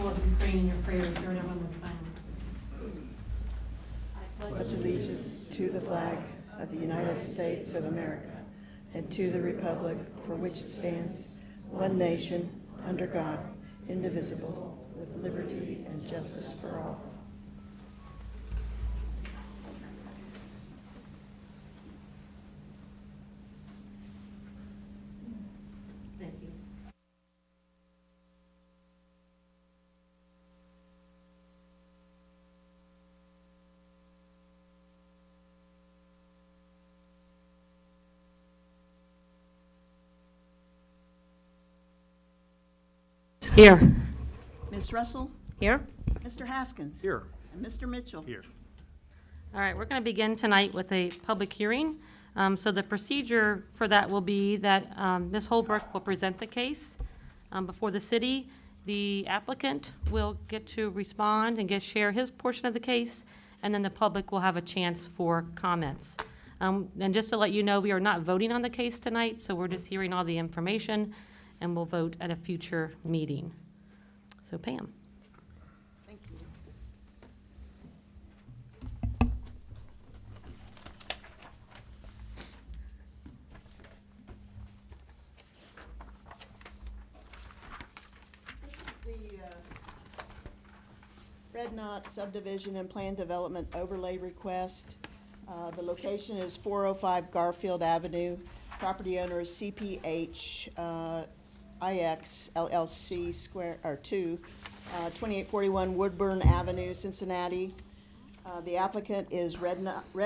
pull up and praying in your prayer if you're in everyone with silence. Pledge allegiance to the flag of the United States of America and to the republic for which it stands, one nation, under God, indivisible, with liberty and justice for all. Thank you. Here. Ms. Russell, Here. Mr. Haskins. Here. And Mr. Mitchell. Here. All right, we're going to begin tonight with a public hearing. So the procedure for that will be that Ms. Holbrook will present the case before the city. The applicant will get to respond and share his portion of the case, and then the public will have a chance for comments. And just to let you know, we are not voting on the case tonight, so we're just hearing all the information, and we'll vote at a future meeting. So Pam. Thank you. This is the Red Knot Subdivision and Plan Development Overlay Request. The location is 405 Garfield Avenue. Property owner is CPH IX LLC Square or 2, 2841 Woodburn Avenue, Cincinnati. The applicant is Red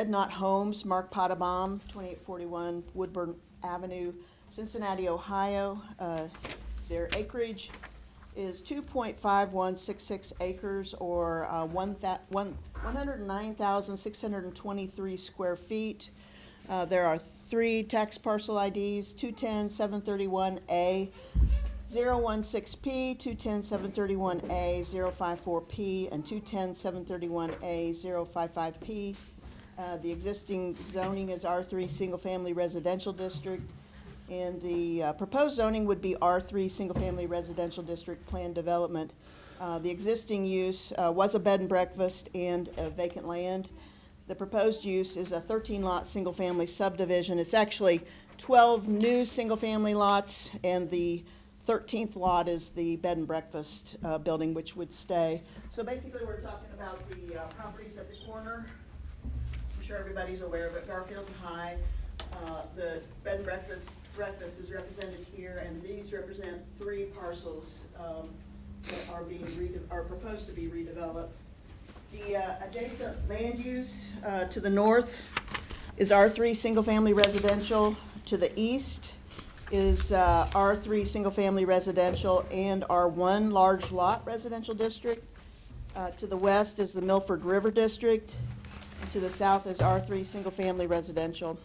Knot Homes, Mark Potabom, 2841 Woodburn Avenue, Cincinnati, Ohio. Their acreage is 2.5166 acres, or 109,623 square feet. There are 3 tax parcel IDs, 210-731A, 016P, 210-731A, 054P, and 210-731A, 055P. The existing zoning is R3 Single Family Residential District, and the proposed zoning would be R3 Single Family Residential District Plan Development. The existing use was a bed and breakfast and vacant land. The proposed use is a 13-lot single-family subdivision. It's actually 12 new single-family lots, and the 13th lot is the bed and breakfast building, which would stay. So basically, we're talking about the properties at the corner. I'm sure everybody's aware of it, Garfield and High. The bed and breakfast is represented here, and these represent 3 parcels that are proposed to be redeveloped. The adjacent land use to the north is R3 Single Family Residential. To the east is R3 Single Family Residential and R1 Large Lot Residential District. To the west is the Milford River District. And to the south is R3 Single Family Residential.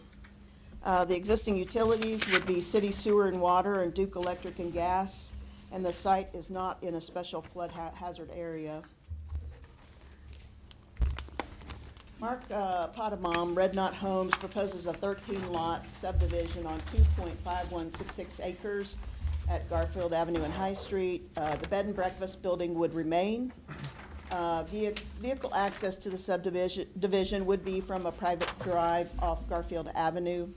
The existing utilities would be city sewer and water and Duke Electric and gas, and the site is not in a special flood hazard area. Mark Potabom, Red Knot Homes, proposes a 13-lot subdivision on 2.5166 acres at Garfield Avenue and High Street. The bed and breakfast building would remain. Vehicle access to the subdivision would be from a private drive off Garfield Avenue.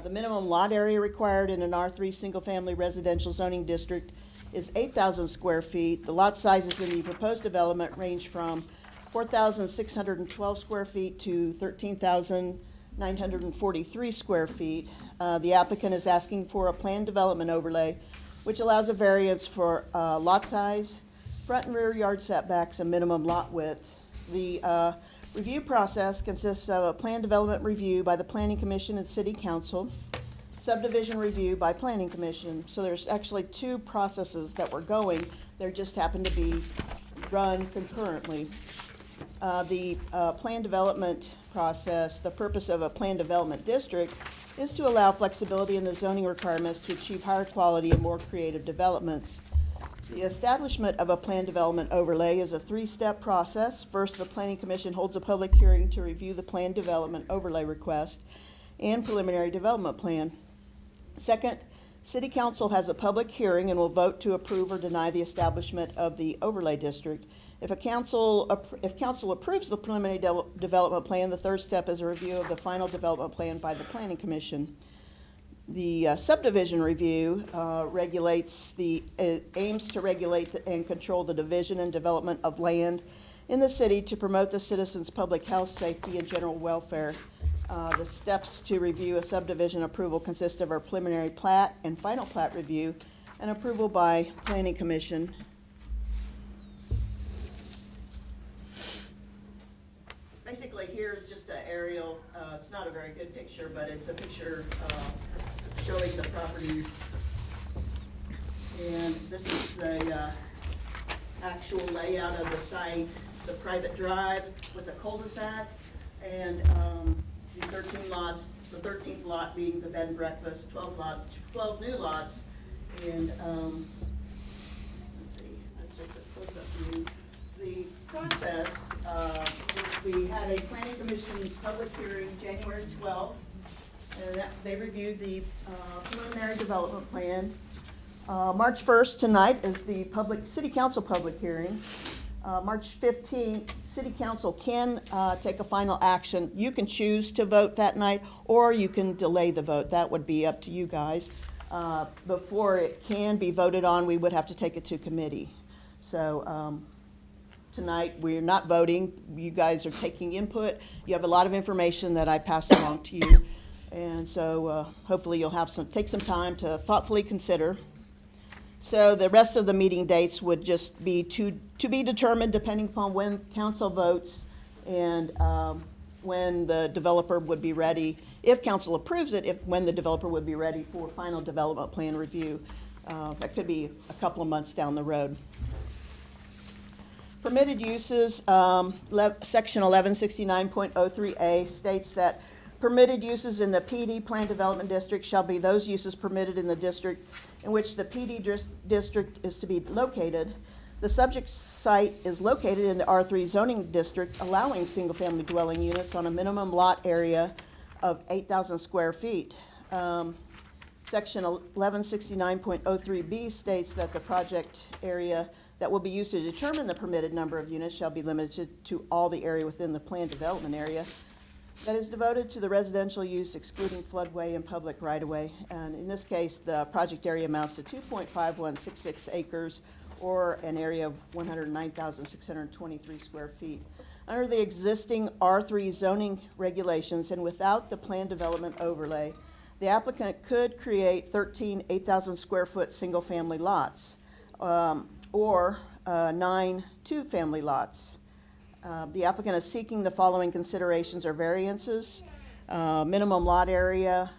The minimum lot area required in an R3 single-family residential zoning district is 8,000 square feet. The lot sizes in the proposed development range from 4,612 square feet to 13,943 square feet. The applicant is asking for a planned development overlay, which allows a variance for lot size, front and rear yard setbacks, and minimum lot width. The review process consists of a planned development review by the Planning Commission and City Council, subdivision review by Planning Commission. So there's actually 2 processes that we're going. They just happen to be run concurrently. The plan development process, the purpose of a plan development district is to allow flexibility in the zoning requirements to achieve higher quality and more creative developments. The establishment of a plan development overlay is a 3-step process. First, the Planning Commission holds a public hearing to review the plan development overlay request and preliminary development plan. Second, City Council has a public hearing and will vote to approve or deny the establishment of the overlay district. If council approves the preliminary development plan, the third step is a review of the final development plan by the Planning Commission. The subdivision review aims to regulate and control the division and development of land in the city to promote the citizens' public health, safety, and general welfare. The steps to review a subdivision approval consist of our preliminary plat and final plat review and approval by Planning Commission. Basically, here's just an aerial. It's not a very good picture, but it's a picture showing the properties. And this is the actual layout of the site, the private drive with a cul-de-sac, and the 13 lots, the 13th lot being the bed and breakfast, 12 new lots, and let's see, that's just a close-up view. The process, which we had a Planning Commission public hearing January 12th, and they reviewed the preliminary development plan. March 1st tonight is the City Council public hearing. March 15th, City Council can take a final action. You can choose to vote that night, or you can delay the vote. That would be up to you guys. Before it can be voted on, we would have to take it to committee. So tonight, we're not voting. You guys are taking input. You have a lot of information that I pass along to you. And so hopefully you'll have take some time to thoughtfully consider. So the rest of the meeting dates would just be to be determined depending upon when council votes and when the developer would be ready, if council approves it, when the developer would be ready for final development plan review. That could be a couple of months down the road. Permitted uses, section 1169.03A states that permitted uses in the PD Plan Development District shall be those uses permitted in the district in which the PD district is to be located. The subject site is located in the R3 zoning district, allowing single-family dwelling units on a minimum lot area of 8,000 square feet. Section 1169.03B states that the project area that will be used to determine the permitted number of units shall be limited to all the area within the planned development area that is devoted to the residential use, excluding floodway and public right-of-way. And in this case, the project area amounts to 2.5166 acres, or an area of 109,623 square feet. Under the existing R3 zoning regulations and without the planned development overlay, the applicant could create 13 8,000 square foot single-family lots, or 9 two-family lots. The applicant is seeking the following considerations or variances. Minimum lot area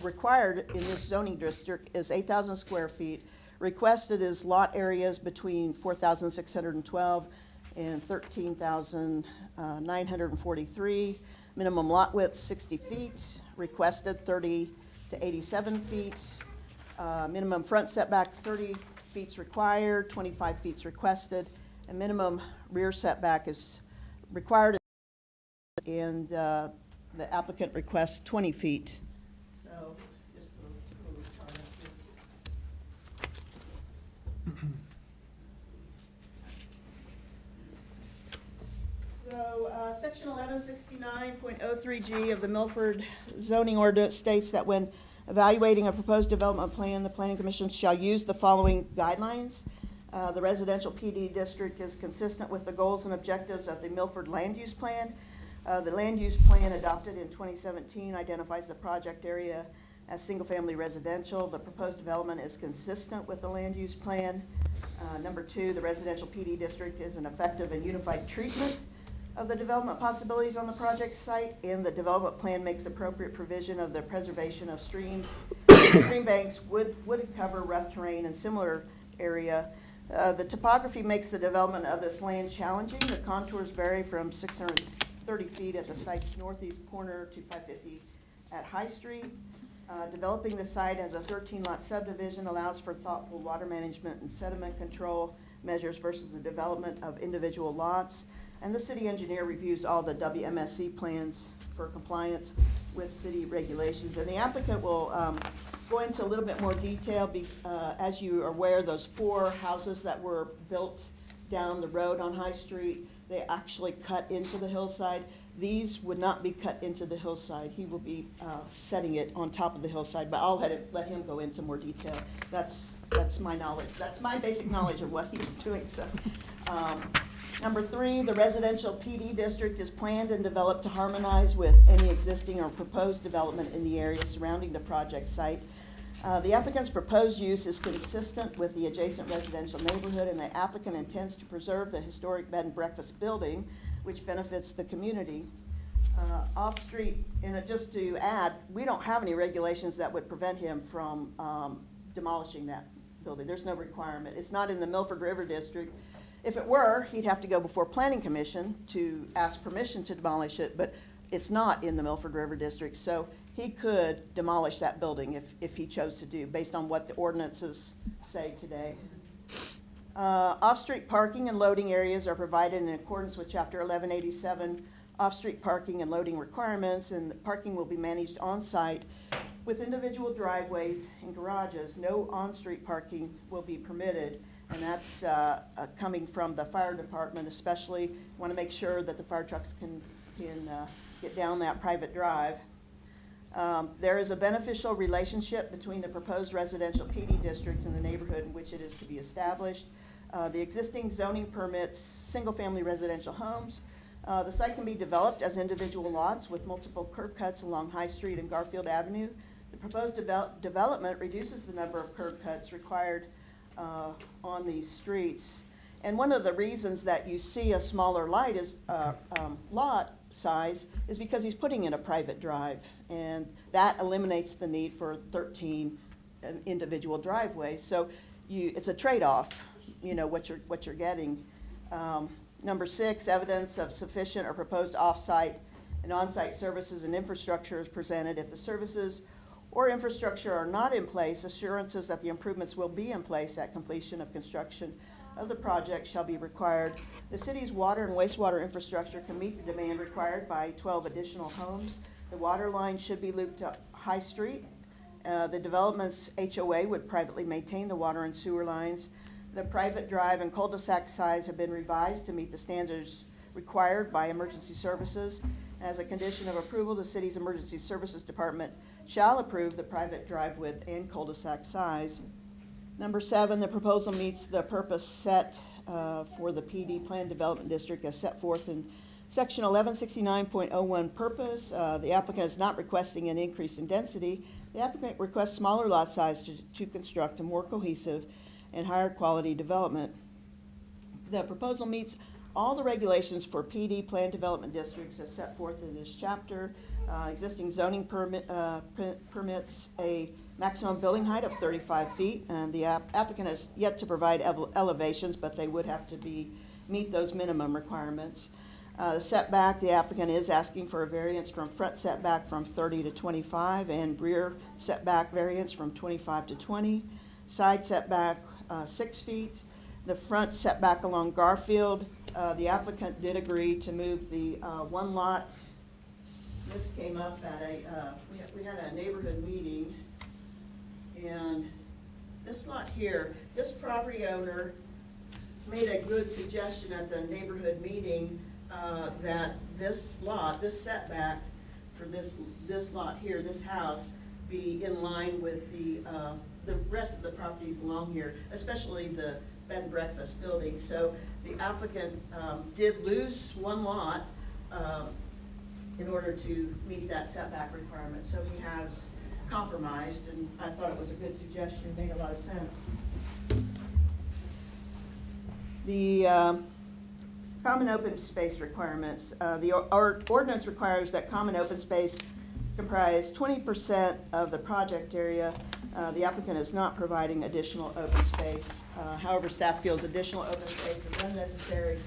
required in this zoning district is 8,000 square feet. Requested is lot areas between 4,612 and 13,943. Minimum lot width 60 feet. Requested 30 to 87 feet. Minimum front setback 30 feet required, 25 feet requested. And minimum rear setback is required, and the applicant requests 20 feet. So, just a little chart up here. So, section 1169.03G of the Milford zoning ordinance states that when evaluating a proposed development plan, the Planning Commission shall use the following guidelines. The residential PD district is consistent with the goals and objectives of the Milford Land Use Plan. The Land Use Plan adopted in 2017 identifies the project area as single-family residential. The proposed development is consistent with the Land Use Plan. Number 2, the residential PD district is an effective and unified treatment of the development possibilities on the project site, and the development plan makes appropriate provision of the preservation of streams, stream banks, wood cover, rough terrain, and similar area. The topography makes the development of this land challenging. The contours vary from 630 feet at the site's northeast corner to 550 at High Street. Developing the site as a 13-lot subdivision allows for thoughtful water management and sediment control measures versus the development of individual lots. And the city engineer reviews all the WMSC plans for compliance with city regulations. And the applicant will go into a little bit more detail. As you are aware, those 4 houses that were built down the road on High Street, they actually cut into the hillside. These would not be cut into the hillside. He will be setting it on top of the hillside, but I'll let him go into more detail. That's my knowledge. That's my basic knowledge of what he was doing. So, number 3, the residential PD district is planned and developed to harmonize with any existing or proposed development in the area surrounding the project site. The applicant's proposed use is consistent with the adjacent residential neighborhood, and the applicant intends to preserve the historic bed and breakfast building, which benefits the community. Off-street, and just to add, we don't have any regulations that would prevent him from demolishing that building. There's no requirement. It's not in the Milford River District. If it were, he'd have to go before Planning Commission to ask permission to demolish it, but it's not in the Milford River District, so he could demolish that building if he chose to do, based on what the ordinances say today. Off-street parking and loading areas are provided in accordance with Chapter 1187 off-street parking and loading requirements, and the parking will be managed on-site with individual driveways and garages. No on-street parking will be permitted, and that's coming from the fire department especially. Want to make sure that the fire trucks can get down that private drive. There is a beneficial relationship between the proposed residential PD district and the neighborhood in which it is to be established. The existing zoning permits single-family residential homes. The site can be developed as individual lots with multiple curb cuts along High Street and Garfield Avenue. The proposed development reduces the number of curb cuts required on these streets. And one of the reasons that you see a smaller lot size is because he's putting in a private drive, and that eliminates the need for 13 individual driveways. So it's a trade-off, you know, what you're getting. Number 6, evidence of sufficient or proposed off-site and on-site services and infrastructure is presented. If the services or infrastructure are not in place, assurances that the improvements will be in place at completion of construction of the project shall be required. The city's water and wastewater infrastructure can meet the demand required by 12 additional homes. The water line should be looped to High Street. The development's HOA would privately maintain the water and sewer lines. The private drive and cul-de-sac size have been revised to meet the standards required by emergency services. As a condition of approval, the city's emergency services department shall approve the private drive width and cul-de-sac size. Number 7, the proposal meets the purpose set for the PD Plan Development District as set forth in Section 1169.01 purpose. The applicant is not requesting an increase in density. The applicant requests smaller lot size to construct a more cohesive and higher quality development. The proposal meets all the regulations for PD Plan Development Districts as set forth in this chapter. Existing zoning permits a maximum building height of 35 feet, and the applicant has yet to provide elevations, but they would have to meet those minimum requirements. The setback, the applicant is asking for a variance from front setback from 30 to 25 and rear setback variance from 25 to 20. Side setback 6 feet. The front setback along Garfield, the applicant did agree to move the one lot. This came up at we had a neighborhood meeting, and this lot here, this property owner made a good suggestion at the neighborhood meeting that this lot, this setback for this lot here, this house, be in line with the rest of the properties along here, especially the bed and breakfast building. So the applicant did lose one lot in order to meet that setback requirement. So he has compromised, and I thought it was a good suggestion. It made a lot of sense. The common open space requirements. The ordinance requires that common open space comprise 20% of the project area. The applicant is not providing additional open space. However, staff feels additional open space is unnecessary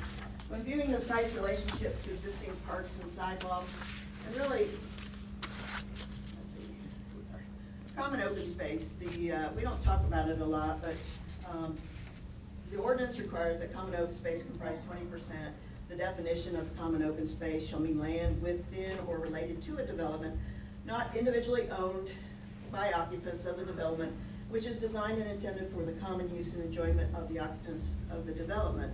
when viewing the site's relationship to existing parks and sidewalks. And really, let's see, common open space, we don't talk about it a lot, but the ordinance requires that common open space comprise 20%. The definition of common open space shall mean land within or related to a development, not individually owned by occupants of the development, which is designed and intended for the common use and enjoyment of the occupants of the development.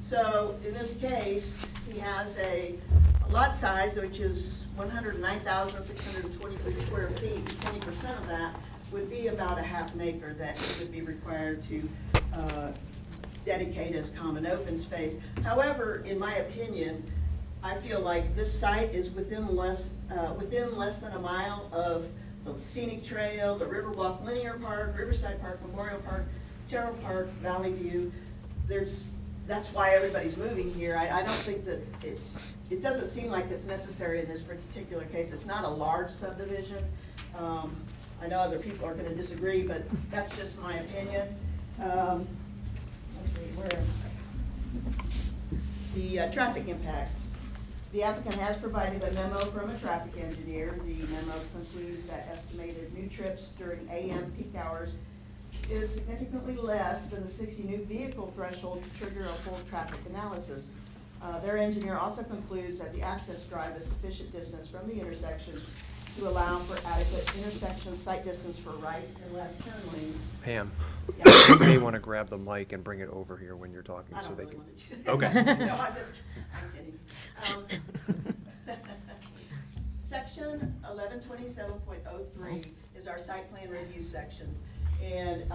So in this case, he has a lot size, which is 109,623 square feet. 20% of that would be about a half an acre that would be required to dedicate as common open space. However, in my opinion, I feel like this site is within less than a mile of the scenic trail, the Riverwalk Linear Park, Riverside Park, Memorial Park, Terrell Park, Valley View. That's why everybody's moving here. I don't think that it doesn't seem like it's necessary in this particular case. It's not a large subdivision. I know other people are gonna disagree, but that's just my opinion. Let's see, where am I? The traffic impacts. The applicant has provided a memo from a traffic engineer. The memo concludes that estimated new trips during AM peak hours is significantly less than the 60 new vehicle threshold to trigger a full traffic analysis. Their engineer also concludes that the access drive is sufficient distance from the intersection to allow for adequate intersection sight distance for right and left turn lanes. Pam, Yeah. you may want to grab the mic and bring it over here when you're talking I so don't they really can. want to do that. Okay. No, I'm kidding. Section 1127.03 is our site plan review section. And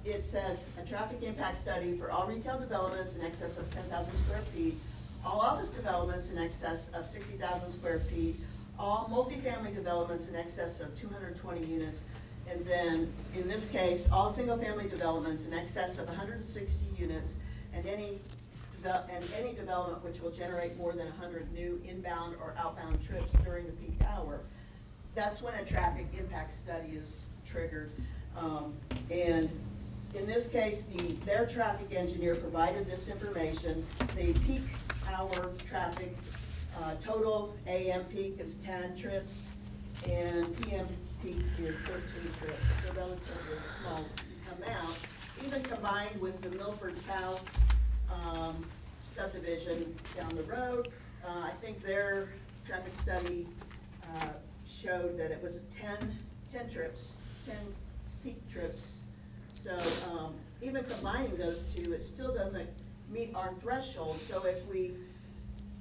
it says, a traffic impact study for all retail developments in excess of 10,000 square feet, all office developments in excess of 60,000 square feet, all multifamily developments in excess of 220 units, and then, in this case, all single-family developments in excess of 160 units, and any development which will generate more than 100 new inbound or outbound trips during the peak hour. That's when a traffic impact study is triggered. And in this case, their traffic engineer provided this information. The peak hour traffic, total AM peak is 10 trips, and PM peak is 13 trips. It's a relatively small amount. Even combined with the Milford South subdivision down the road, I think their traffic study showed that it was 10 trips, 10 peak trips. So even combining those two, it still doesn't meet our threshold. So if we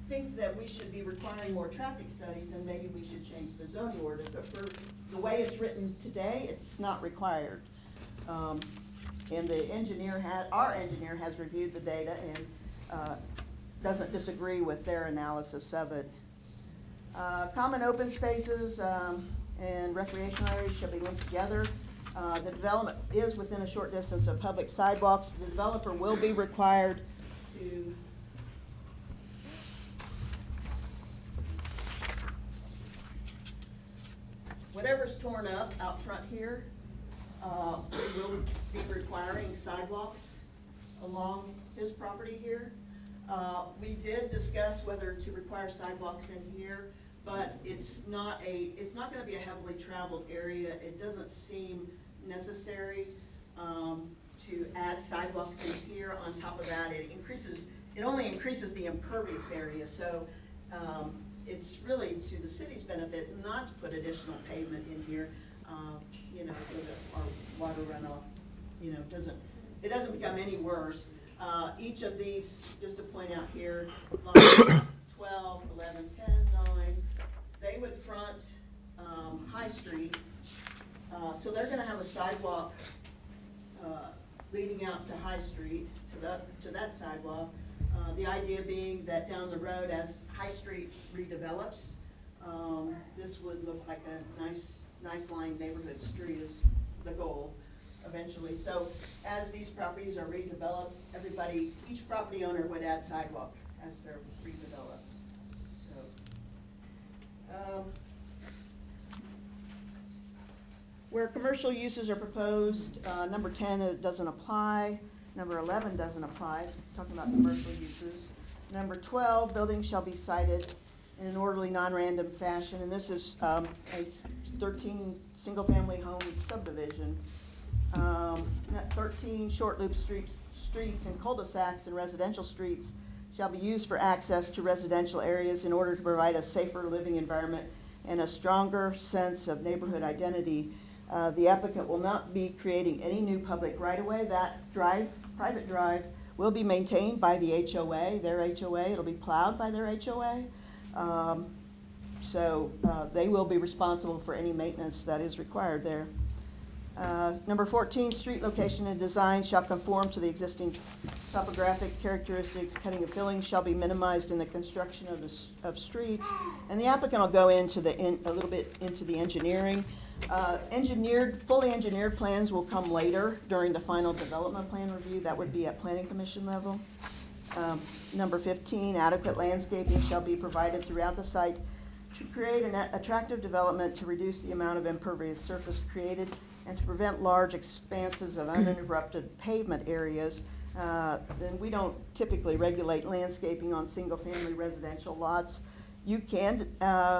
think that we should be requiring more traffic studies, then maybe we should change the zoning ordinance. But for the way it's written today, it's not required. And the engineer our engineer has reviewed the data and doesn't disagree with their analysis of it. Common open spaces and recreational areas shall be linked together. The development is within a short distance of public sidewalks. The developer will be required to whatever's torn up out front here, we will be requiring sidewalks along his property here. We did discuss whether to require sidewalks in here, but it's not gonna be a heavily traveled area. It doesn't seem necessary to add sidewalks in here. On top of that, it only increases the impervious area. So it's really to the city's benefit not to put additional pavement in here, so that our water runoff, it doesn't become any worse. Each of these, just to point out here, line 12, 11, 10, 9, they would front High Street. So they're gonna have a sidewalk leading out to High Street, to that sidewalk. The idea being that down the road, as High Street redevelops, this would look like a nice line neighborhood street is the goal eventually. So as these properties are redeveloped, each property owner would add sidewalk as they're redeveloped. So, where commercial uses are proposed, number 10, it doesn't apply. Number 11 doesn't apply, it's talking about commercial uses. Number 12, buildings shall be sited in an orderly, non-random fashion, and this is a 13 single-family home subdivision. 13 short loop streets and cul-de-sacs and residential streets shall be used for access to residential areas in order to provide a safer living environment and a stronger sense of neighborhood identity. The applicant will not be creating any new public right-of-way. That private drive, will be maintained by the HOA, their HOA. It'll be plowed by their HOA. So they will be responsible for any maintenance that is required there. Number 14, street location and design shall conform to the existing topographic characteristics. Cutting and filling shall be minimized in the construction of streets. And the applicant will go into a little bit into the engineering. Fully engineered plans will come later during the final development plan review. That would be at Planning Commission level. Number 15, adequate landscaping shall be provided throughout the site to create an attractive development, to reduce the amount of impervious surface created, and to prevent large expanses of uninterrupted pavement areas. Then we don't typically regulate landscaping on single-family residential lots. You can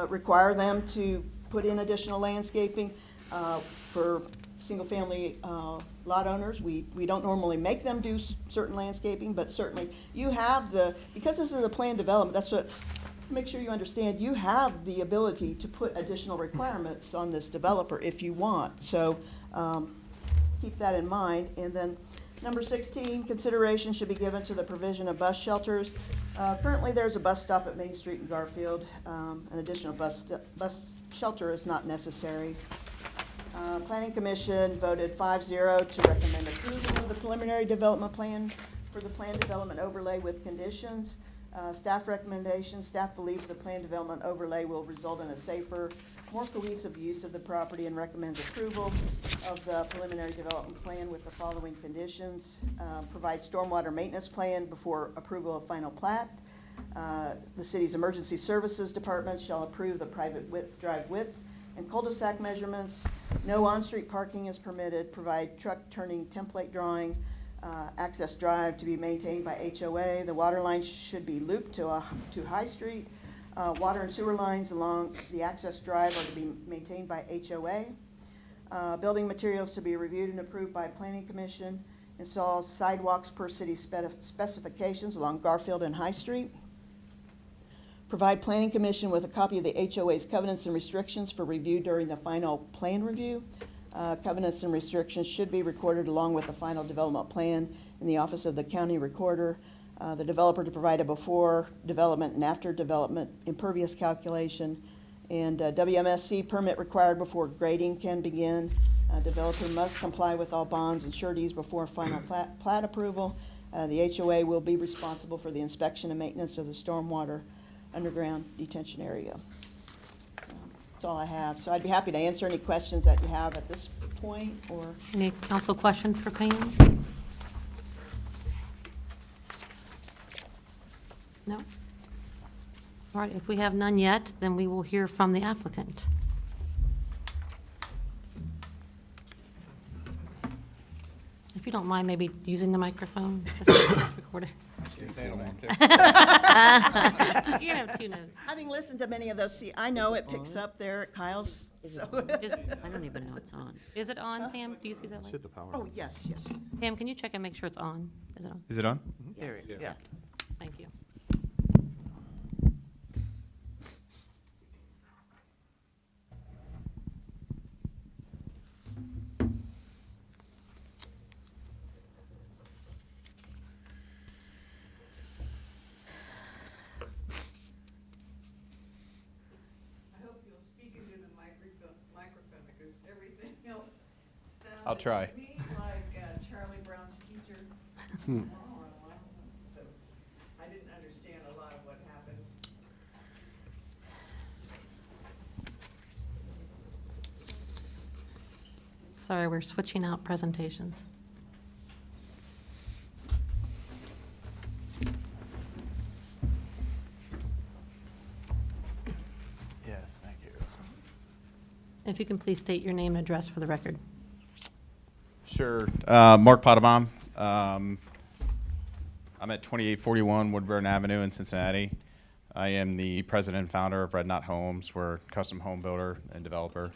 require them to put in additional landscaping for single-family lot owners. We don't normally make them do certain landscaping, but certainly you have because this is a planned development, that's what, make sure you understand, you have the ability to put additional requirements on this developer if you want. So keep that in mind. And then number 16, consideration should be given to the provision of bus shelters. Currently, there's a bus stop at Main Street in Garfield. An additional bus shelter is not necessary. Planning Commission voted 5-0 to recommend approval of the preliminary development plan for the plan development overlay with conditions. Staff recommendation, staff believes the plan development overlay will result in a safer, more cohesive use of the property and recommends approval of the preliminary development plan with the following conditions. Provide stormwater maintenance plan before approval of final plat. The city's emergency services department shall approve the private drive width and cul-de-sac measurements. No on-street parking is permitted. Provide truck turning template drawing. Access drive to be maintained by HOA. The water lines should be looped to High Street. Water and sewer lines along the access drive are to be maintained by HOA. Building materials to be reviewed and approved by Planning Commission. Install sidewalks per city specifications along Garfield and High Street. Provide Planning Commission with a copy of the HOA's covenants and restrictions for review during the final plan review. Covenants and restrictions should be recorded along with the final development plan in the office of the county recorder. The developer to provide a before development and after development impervious calculation, and WMSC permit required before grading can begin. Developer must comply with all bonds and sureties before final plat approval. The HOA will be responsible for the inspection and maintenance of the stormwater underground detention area. That's all I have. So I'd be happy to answer any questions that you have at this point, or Any council questions for Pam? No? All right, if we have none yet, then we will hear from the applicant. If you don't mind maybe using the microphone, just so it's recorded. You can have two notes. having listened to many of those, see, I know it picks up there at Kyle's. So. I don't even know it's on. Is it on, Pam? Do you see that light? Hit the power. Oh, yes, yes. Pam, can you check and make sure it's on? Is it on? Is it on? There, Yeah. yeah. Thank you. I'll try. Me, like Charlie Brown's teacher. So I didn't understand a lot of what happened. Sorry, we're switching out presentations. Yes, thank you. If you can please state your name and address for the record. Sure. Mark Potabom. I'm at 2841 Woodburn Avenue in Cincinnati. I am the president and founder of Red Knot Homes. We're a custom home builder and developer.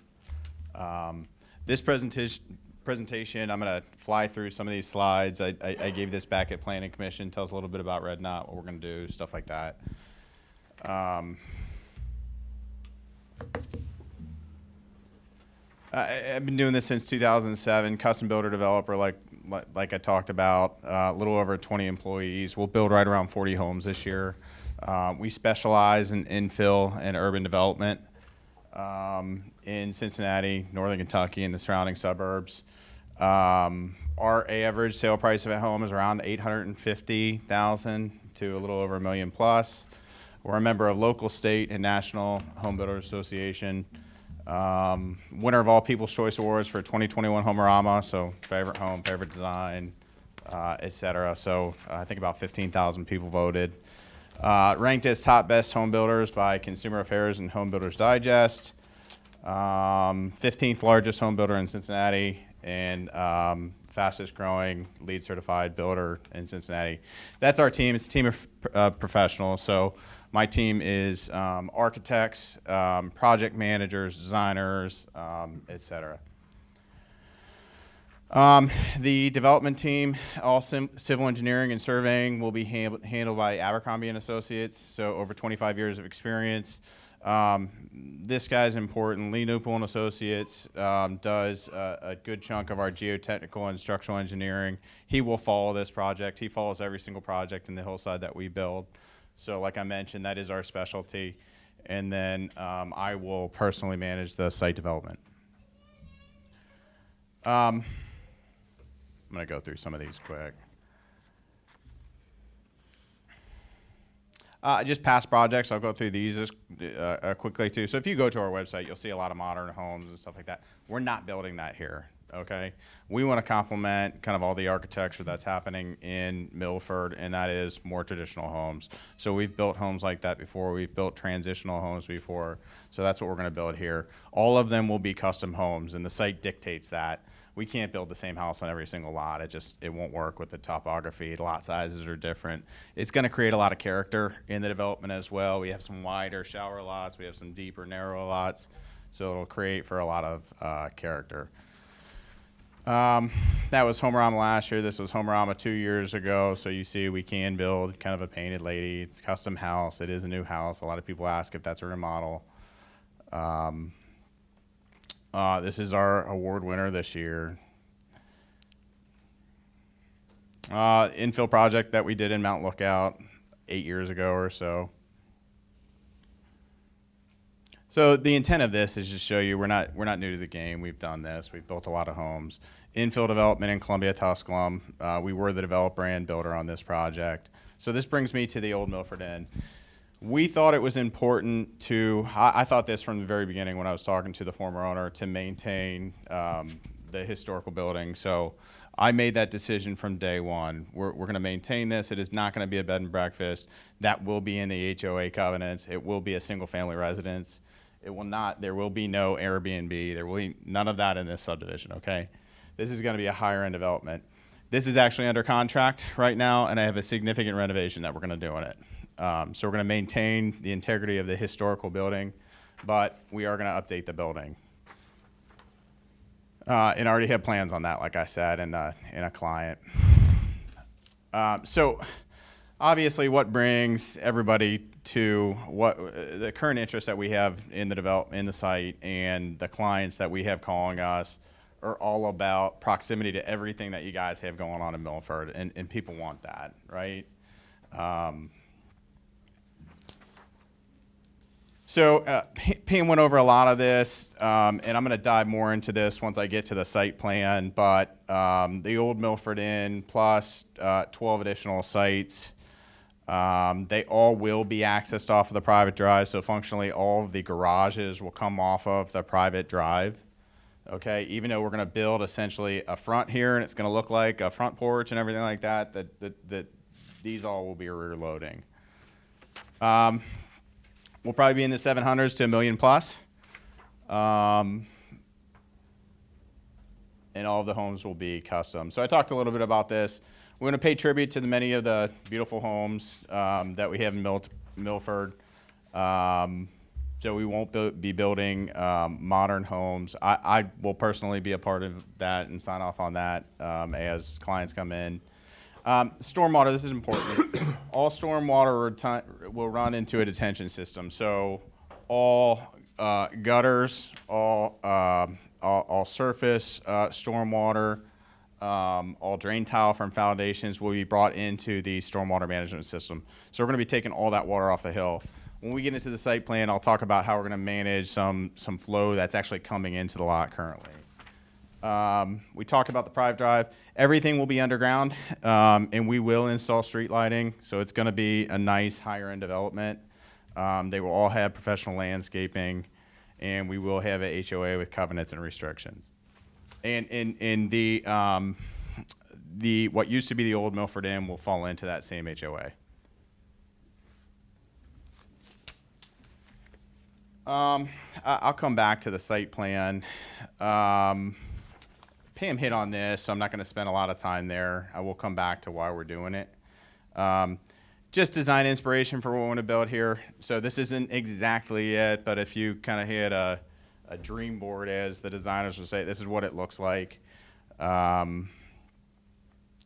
This presentation, I'm going to fly through some of these slides. I gave this back at Planning Commission. Tells a little bit about Red Knot, what we're going to do, stuff like that. I've been doing this since 2007. Custom builder developer, like I talked about, a little over 20 employees. We'll build right around 40 homes this year. We specialize in infill and urban development in Cincinnati, Northern Kentucky, and the surrounding suburbs. Our average sale price of a home is around $850,000 to a little over $1 million plus. We're a member of local, state, and national home builders association. Winner of all People's Choice Awards for 2021 Homerama, so favorite home, favorite design, et cetera. So I think about 15,000 people voted. Ranked as top best home builders by Consumer Affairs and Home Builders Digest. 15th largest home builder in Cincinnati, and fastest growing LEED certified builder in Cincinnati. That's our team. It's a team of professionals. So my team is architects, project managers, designers, et cetera. The development team, all civil engineering and surveying, will be handled by Abercrombie & Associates, so over 25 years of experience. This guy's important. Lee Newpool & Associates does a good chunk of our geotechnical and structural engineering. He will follow this project. He follows every single project in the hillside that we build. So like I mentioned, that is our specialty. And then I will personally manage the site development. I'm going to go through some of these quick. Just past projects, I'll go through these quickly too. So if you go to our website, you'll see a lot of modern homes and stuff like that. We're not building that here, okay? We want to complement kind of all the architecture that's happening in Milford, and that is more traditional homes. So we've built homes like that before. We've built transitional homes before. So that's what we're going to build here. All of them will be custom homes, and the site dictates that. We can't build the same house on every single lot. It won't work with the topography. The lot sizes are different. It's going to create a lot of character in the development as well. We have some wider shower lots. We have some deeper, narrow lots. So it'll create for a lot of character. That was Homerama last year. This was Homerama 2 years ago. So you see we can build kind of a painted lady. It's a custom house. It is a new house. A lot of people ask if that's a remodel. This is our award winner this year. Infill project that we did in Mount Lookout 8 years ago or so. So the intent of this is to show you we're not new to the game. We've done this. We've built a lot of homes. Infill development in Columbia, Tusculum. We were the developer and builder on this project. So this brings me to the old Milford Inn. We thought it was important to, I thought this from the very beginning when I was talking to the former owner, to maintain the historical building. So I made that decision from day one. We're going to maintain this. It is not going to be a bed and breakfast. That will be in the HOA covenants. It will be a single family residence. It will not, there will be no Airbnb. There will be none of that in this subdivision, okay? This is going to be a higher end development. This is actually under contract right now, and I have a significant renovation that we're going to do in it. So we're going to maintain the integrity of the historical building, but we are going to update the building. And I already have plans on that, like I said, in a client. So obviously what brings everybody to what the current interest that we have in the site and the clients that we have calling us are all about proximity to everything that you guys have going on in Milford, and people want that, right? So Pam went over a lot of this, and I'm going to dive more into this once I get to the site plan, but the old Milford Inn plus 12 additional sites, they all will be accessed off of the private drive, so functionally all of the garages will come off of the private drive, okay? Even though we're going to build essentially a front here, and it's going to look like a front porch and everything like that, that these all will be rear loading. We'll probably be in the 700s to $1 million plus. And all of the homes will be custom. So I talked a little bit about this. We're going to pay tribute to many of the beautiful homes that we have in Milford. So we won't be building modern homes. I will personally be a part of that and sign off on that as clients come in. Stormwater, this is important. All stormwater will run into a detention system. So all gutters, all surface stormwater, all drain tile from foundations will be brought into the stormwater management system. So we're going to be taking all that water off the hill. When we get into the site plan, I'll talk about how we're going to manage some flow that's actually coming into the lot currently. We talked about the private drive. Everything will be underground, and we will install street lighting. So it's going to be a nice higher end development. They will all have professional landscaping, and we will have a HOA with covenants and restrictions. And in the what used to be the old Milford Inn will fall into that same HOA. I'll come back to the site plan. Pam hit on this, so I'm not going to spend a lot of time there. I will come back to why we're doing it. Just design inspiration for what we want to build here. So this isn't exactly it, but if you kind of had a dream board, as the designers would say, this is what it looks like.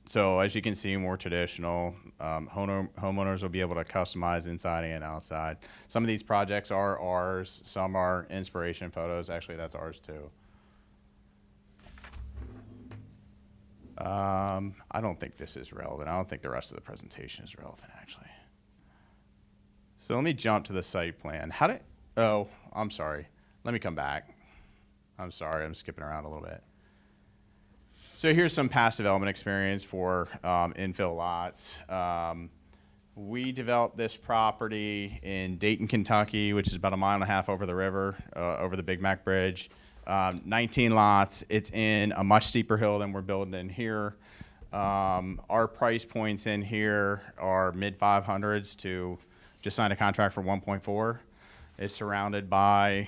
So as you can see, more traditional. Homeowners will be able to customize inside and outside. Some of these projects are ours. Some are inspiration photos. Actually, that's ours too. I don't think this is relevant. I don't think the rest of the presentation is relevant, actually. So let me jump to the site plan. Oh, I'm sorry. Let me come back. I'm sorry, I'm skipping around a little bit. So here's some past development experience for infill lots. We developed this property in Dayton, Kentucky, which is about 1.5 miles over the river, over the Big Mac Bridge. 19 lots. It's in a much steeper hill than we're building in here. Our price points in here are mid 500s to just signed a contract for 1.4. It's surrounded by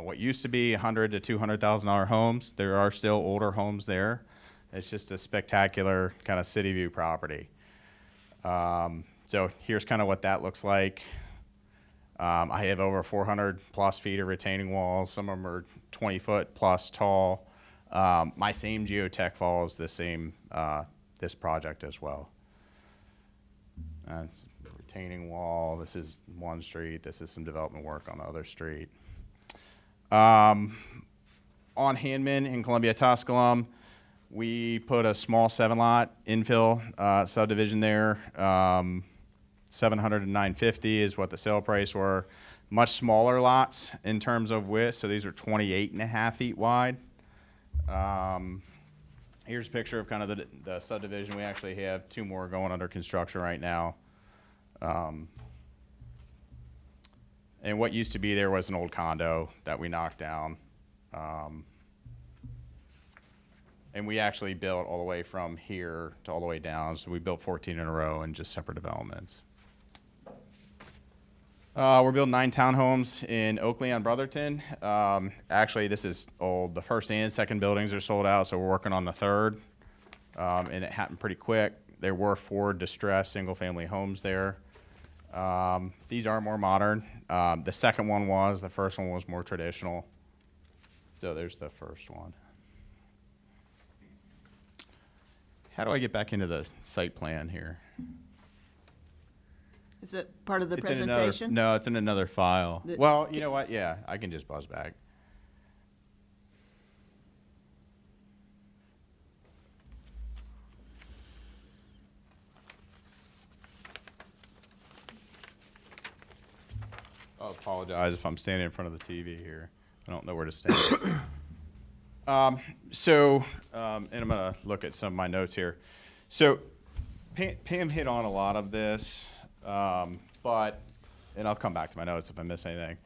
what used to be $100,000 to $200,000 homes. There are still older homes there. It's just a spectacular kind of city view property. So here's kind of what that looks like. I have over 400 plus feet of retaining walls. Some of them are 20 foot plus tall. My same geotech follows the same, this project as well. That's retaining wall. This is one street. This is some development work on the other street. On Handman in Columbia, Tusculum, we put a small 7-lot infill subdivision there. 700 to 950 is what the sale price were. Much smaller lots in terms of width, so these are 28.5 feet wide. Here's a picture of kind of the subdivision. We actually have 2 more going under construction right now. And what used to be there was an old condo that we knocked down. And we actually built all the way from here to all the way down. So we built 14 in a row in just separate developments. We're building 9 townhomes in Oakley on Brotherton. Actually, this is old. The first and second buildings are sold out, so we're working on the third. And it happened pretty quick. There were 4 distressed single-family homes there. These are more modern. The second one was. The first one was more traditional. So there's the first one. How do I get back into the site plan here? Is it part of the It's in presentation? no, it's in another file. Well, you know what? Yeah, I can just buzz back. I apologize if I'm standing in front of the TV here. I don't know where to stand. And I'm going to look at some of my notes here. So Pam hit on a lot of this, and I'll come back to my notes if I miss anything.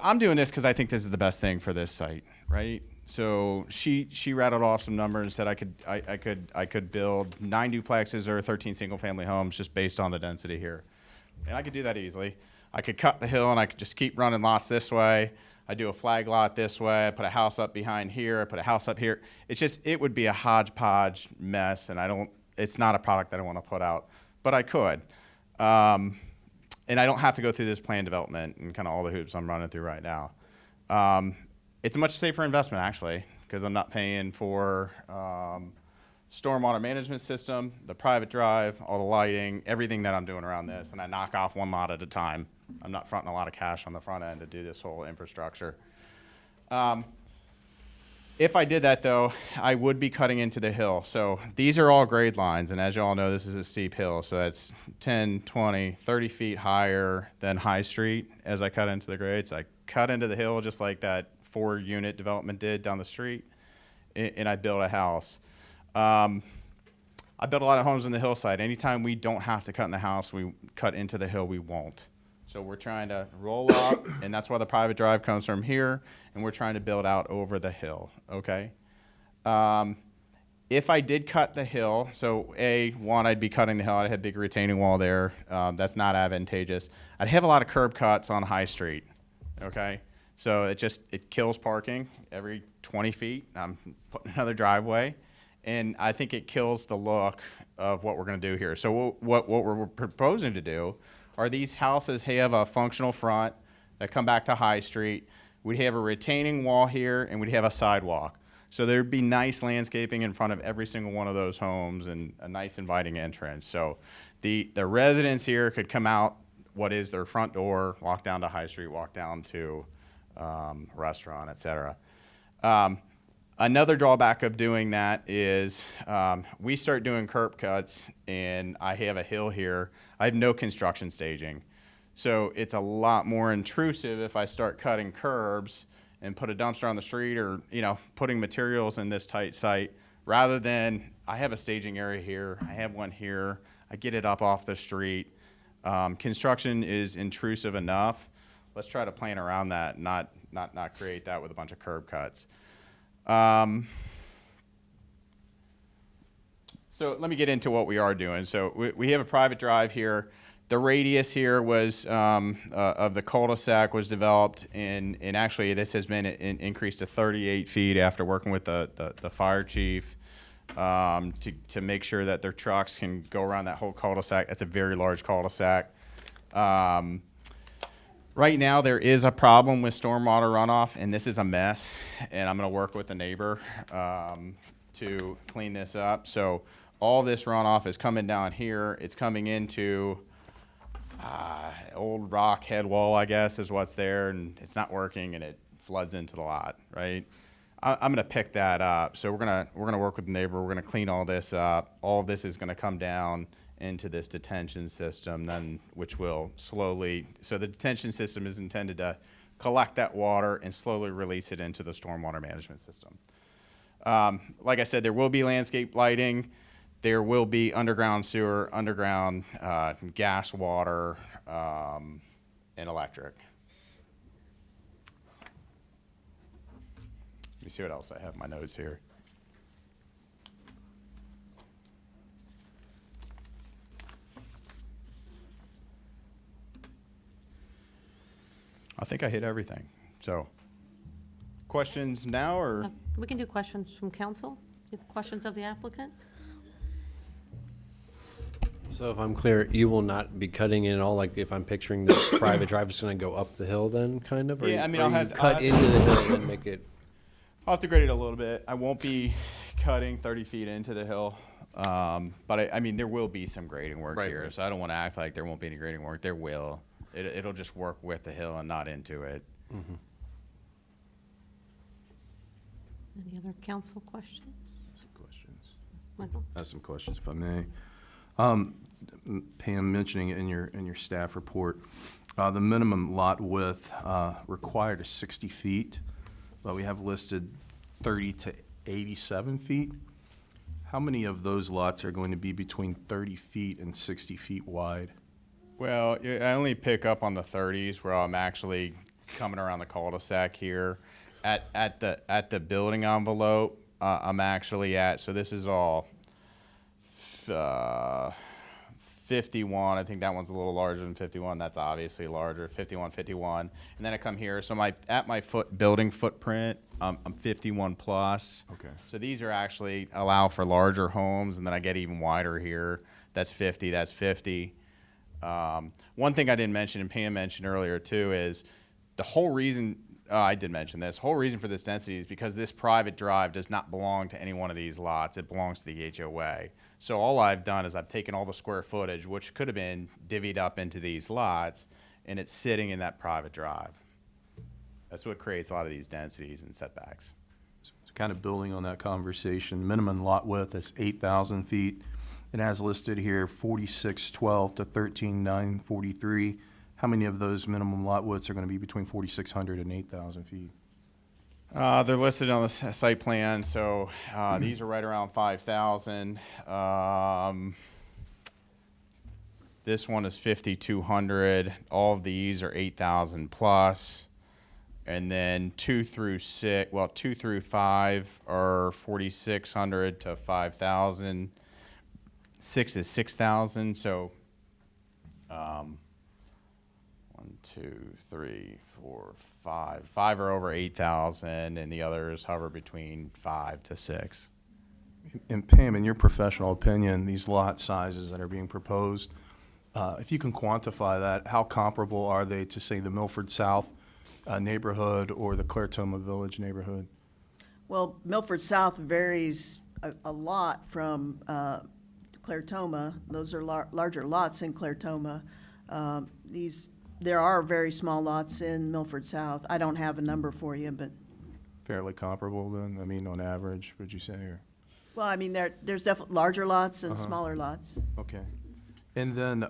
I'm doing this because I think this is the best thing for this site, right? So she rattled off some numbers and said I could build 9 duplexes or 13 single-family homes just based on the density here. And I could do that easily. I could cut the hill and I could just keep running lots this way. I do a flag lot this way. I put a house up behind here. I put a house up here. It would be a hodgepodge mess, and it's not a product that I want to put out, but I could. And I don't have to go through this plan development and kind of all the hoops I'm running through right now. It's a much safer investment, actually, because I'm not paying for stormwater management system, the private drive, all the lighting, everything that I'm doing around this, and I knock off one lot at a time. I'm not fronting a lot of cash on the front end to do this whole infrastructure. If I did that, though, I would be cutting into the hill. So these are all grade lines, and as you all know, this is a steep hill. So that's 10, 20, 30 feet higher than High Street as I cut into the grades. I cut into the hill just like that 4-unit development did down the street, and I built a house. I built a lot of homes in the hillside. Anytime we don't have to cut in the house, we cut into the hill, we won't. So we're trying to roll up, and that's why the private drive comes from here, and we're trying to build out over the hill, okay? If I did cut the hill, so one, I'd be cutting the hill. I'd have a big retaining wall there. That's not advantageous. I'd have a lot of curb cuts on High Street, okay? So it kills parking every 20 feet. I'm putting another driveway, and I think it kills the look of what we're gonna do here. So what we're proposing to do are these houses have a functional front that come back to High Street. We'd have a retaining wall here, and we'd have a sidewalk. So there'd be nice landscaping in front of every single one of those homes and a nice inviting entrance. So the residents here could come out what is their front door, walk down to High Street, walk down to restaurant, et cetera. Another drawback of doing that is we start doing curb cuts, and I have a hill here. I have no construction staging. So it's a lot more intrusive if I start cutting curbs and put a dumpster on the street or, putting materials in this tight site rather than I have a staging area here, I have one here, I get it up off the street. Construction is intrusive enough. Let's try to plan around that, not create that with a bunch of curb cuts. So let me get into what we are doing. So we have a private drive here. The radius here was of the cul-de-sac was developed, and actually this has been increased to 38 feet after working with the fire chief to make sure that their trucks can go around that whole cul-de-sac. That's a very large cul-de-sac. Right now there is a problem with stormwater runoff, and this is a mess, and I'm going to work with the neighbor to clean this up. So all this runoff is coming down here. It's coming into old rock head wall, I guess, is what's there, and it's not working, and it floods into the lot, right? I'm going to pick that up. So we're gonna work with the neighbor. We're going to clean all this up. All of this is going to come down into this detention system, then which will slowly. So the detention system is intended to collect that water and slowly release it into the stormwater management system. Like I said, there will be landscape lighting. There will be underground sewer, underground gas, water, and electric. Let me see what else I have in my notes here. I think I hit everything. So, questions now, or? We can do questions from council. You have questions of the applicant? So if I'm clear, you will not be cutting in at all, like if I'm picturing the private drive is going to go up the hill then, kind of? Or Yeah, I mean, or I'll you have to- cut into the hill and then make it... I'll have to grade it a little bit. I won't be cutting 30 feet into the hill, but I mean, there will be some grading work here, Right. so I don't want to act like there won't be any grading work. There will. It'll just work with the hill and not into it. Mm-hmm. Any other council questions? Questions. Michael? I have some questions, if I may. Pam, mentioning it in your staff report, the minimum lot width required is 60 feet, but we have listed 30 to 87 feet. How many of those lots are going to be between 30 feet and 60 feet wide? Well, I only pick up on the 30s where I'm actually coming around the cul-de-sac here. At the building envelope, I'm actually at, so this is all 51. I think that one's a little larger than 51. That's obviously larger, 51, 51. And then I come here, so at my building footprint, I'm 51 plus. Okay. So these are actually allow for larger homes, and then I get even wider here. That's 50, that's 50. One thing I didn't mention, and Pam mentioned earlier too, is the whole reason I did mention this. Whole reason for this density is because this private drive does not belong to any one of these lots. It belongs to the HOA. So all I've done is I've taken all the square footage, which could have been divvied up into these lots, and it's sitting in that private drive. That's what creates a lot of these densities and setbacks. So kind of building on that conversation, minimum lot width is 8,000 feet. It has listed here 4612 to 13943. How many of those minimum lot widths are going to be between 4,600 and 8,000 feet? They're listed on the site plan, so these are right around 5,000. This one is 5,200. All of these are 8,000 plus. And then 2 through 5 are 4,600 to 5,000. 6 is 6,000, so 1, 2, 3, 4, 5. 5 are over 8,000, and the others hover between 5 to 6. And Pam, in your professional opinion, these lot sizes that are being proposed, if you can quantify that, how comparable are they to, say, the Milford South neighborhood or the Clermont Village neighborhood? Well, Milford South varies a lot from Clermont. Those are larger lots in Clermont. There are very small lots in Milford South. I don't have a number for you, but. Fairly comparable then? I mean, on average, would you say? Or? Well, I mean, there's definitely larger lots and smaller lots. Okay. And then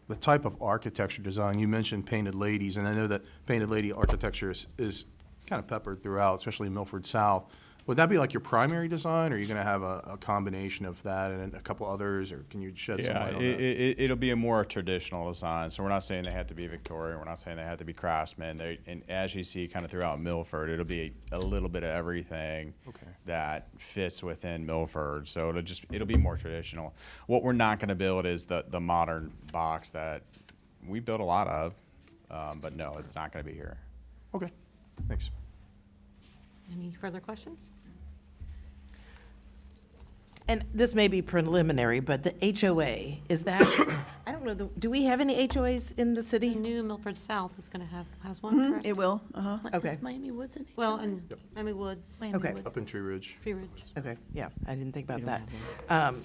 the type of architecture design, you mentioned painted ladies, and I know that painted lady architecture is kind of peppered throughout, especially in Milford South. Would that be like your primary design, or are you going to have a combination of that and a couple others, or can you shed some light on that? It'll be a more traditional design. So we're not saying they have to be Victorian. We're not saying they have to be Craftsman. And as you see kind of throughout Milford, it'll be a little bit of everything that fits within Milford. So it'll be more traditional. What we're not going to build is the modern box that we build a lot of, but no, it's not going to be here. Okay, thanks. Any further questions? And this may be preliminary, but the HOA, is that, I don't know, do we have any HOAs in the The city? new Milford South is going to has one, correct? It will, Okay. Is Miami Woods in Well, and Miami Woods, Miami Okay. Woods. Up in Tree Ridge. Tree Ridge. Okay, yeah, I didn't think about that.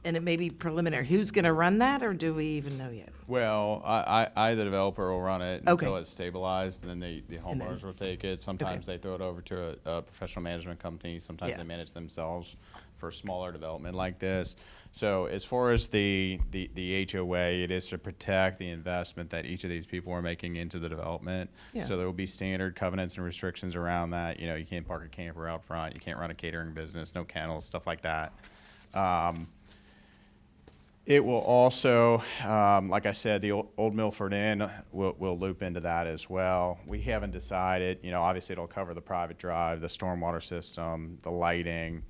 And it may be preliminary. Who's going to run that, or do we even know yet? Well, I the developer, will run it Okay. until it's stabilized, and then the And then- homeowners will take it. Sometimes they throw it over to a professional management company. Sometimes Yeah. they manage themselves for smaller development like this. So as far as the HOA, it is to protect the investment that each of these people are making into the development. Yeah. So there will be standard covenants and restrictions around that. You know, you can't park a camper out front. You can't run a catering business, no kennels, stuff like that. It will also, like I said, the old Milford Inn will loop into that as well. We haven't decided, you know, obviously it'll cover the private drive, the stormwater system, the lighting.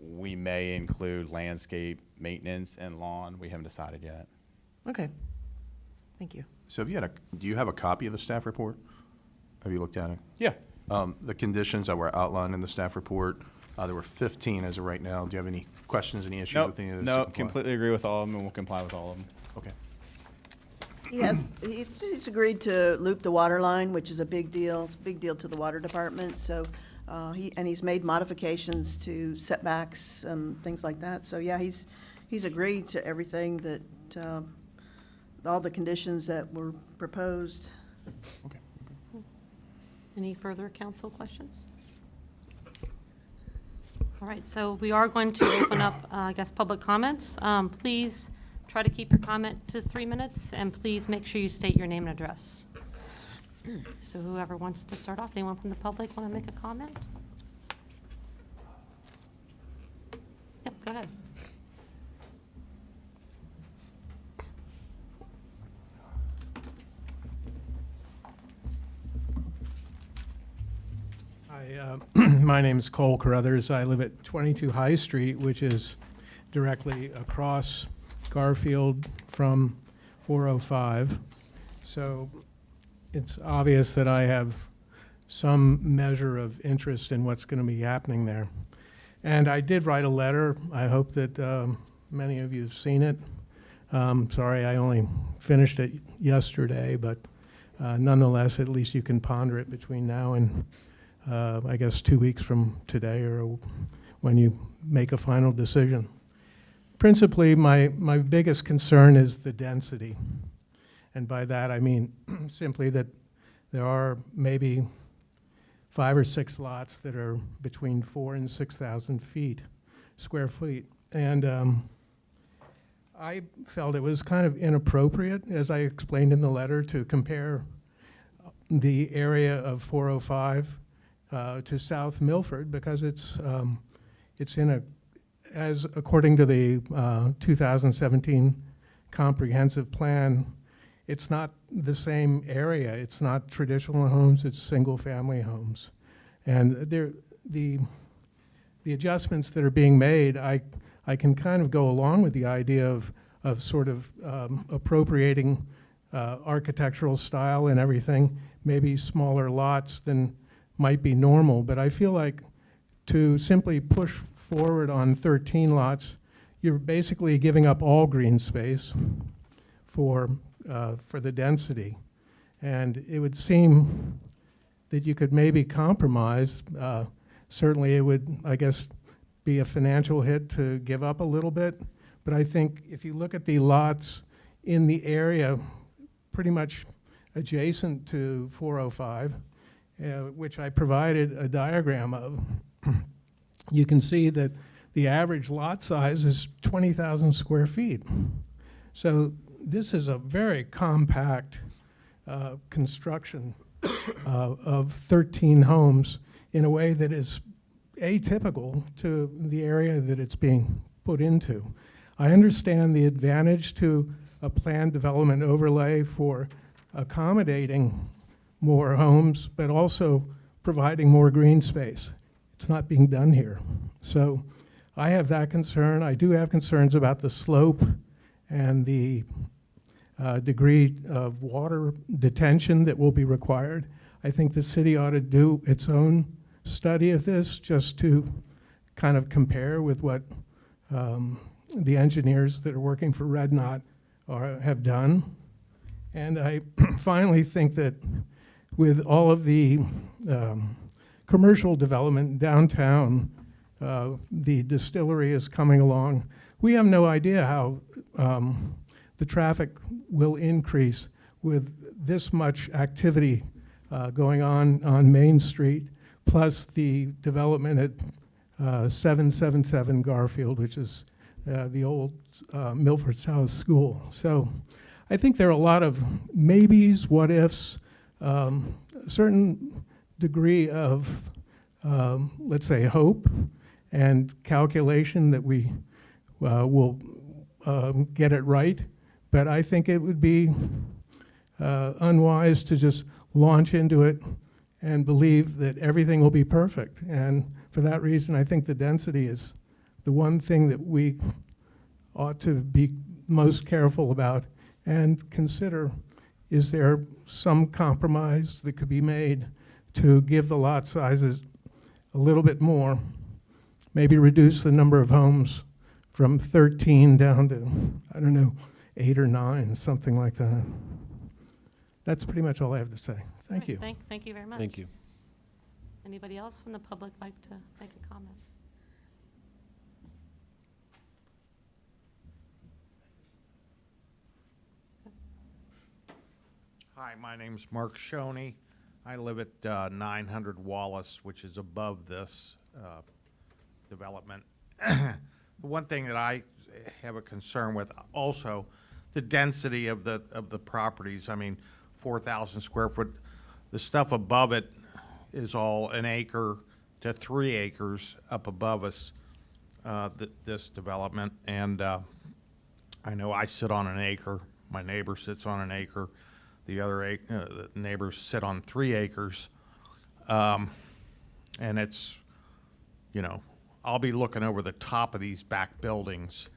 We may include landscape maintenance and lawn. We haven't decided yet. Okay, thank you. So do you have a copy of the staff report? Have you looked at it? Yeah. The conditions that were outlined in the staff report, there were 15 as of right now. Do you have any questions, any issues with any of this? No, completely agree with all of them, and we'll comply with all of them. Okay. He's agreed to loop the water line, which is a big deal. It's a big deal to the water department, so, he's made modifications to setbacks, things like that. So, yeah, he's agreed to everything that, all the conditions that were proposed. Okay. Any further council questions? All right, so we are going to open up, I guess, public comments. Please try to keep your comment to 3 minutes, and please make sure you state your name and address. So whoever wants to start off, anyone from the public want to make a comment? Yep, go ahead. Hi, my name is Cole Carruthers. I live at 22 High Street, which is directly across Garfield from 405. So it's obvious that I have some measure of interest in what's going to be happening there. And I did write a letter. I hope that many of you have seen it. Sorry, I only finished it yesterday, but nonetheless, at least you can ponder it between now and, I guess, 2 weeks from today or when you make a final decision. Principally, my biggest concern is the density. And by that, I mean simply that there are maybe 5 or 6 lots that are between 4,000 and 6,000 square feet. And I felt it was kind of inappropriate, as I explained in the letter, to compare the area of 405 to South Milford, because it's in a, as according to the 2017 comprehensive plan, it's not the same area. It's not traditional homes, it's single-family homes. And the adjustments that are being made, I can kind of go along with the idea of sort of appropriating architectural style and everything, maybe smaller lots than might be normal. But I feel like to simply push forward on 13 lots, you're basically giving up all green space for the density. And it would seem that you could maybe compromise. Certainly it would, I guess, be a financial hit to give up a little bit. But I think if you look at the lots in the area pretty much adjacent to 405, which I provided a diagram of, you can see that the average lot size is 20,000 square feet. So this is a very compact construction of 13 homes in a way that is atypical to the area that it's being put into. I understand the advantage to a planned development overlay for accommodating more homes, but also providing more green space. It's not being done here. So I have that concern. I do have concerns about the slope and the degree of water detention that will be required. I think the city ought to do its own study of this just to kind of compare with what the engineers that are working for Red Knot have done. And I finally think that with all of the commercial development downtown, the distillery is coming along. We have no idea how the traffic will increase with this much activity going on Main Street, plus the development at 777 Garfield, which is the old Milford South School. So I think there are a lot of maybes, what ifs, a certain degree of, let's say, hope and calculation that we will get it right. But I think it would be unwise to just launch into it and believe that everything will be perfect. And for that reason, I think the density is the one thing that we ought to be most careful about and consider, is there some compromise that could be made to give the lot sizes a little bit more, maybe reduce the number of homes from 13 down to, I don't know, 8 or 9, something like that. That's pretty much all I have to say. Thank you. Thank you very much. Thank you. Anybody else from the public like to make a comment? Hi, my name's Mark Shoney. I live at 900 Wallace, which is above this development. The one thing that I have a concern with also, the density of the properties. I mean, 4,000 square foot. The stuff above it is all 1 acre to 3 acres up above us, this development. And I know I sit on 1 acre. My neighbor sits on 1 acre. The other the neighbors sit on 3 acres. And it's, you know, I'll be looking over the top of these back buildings,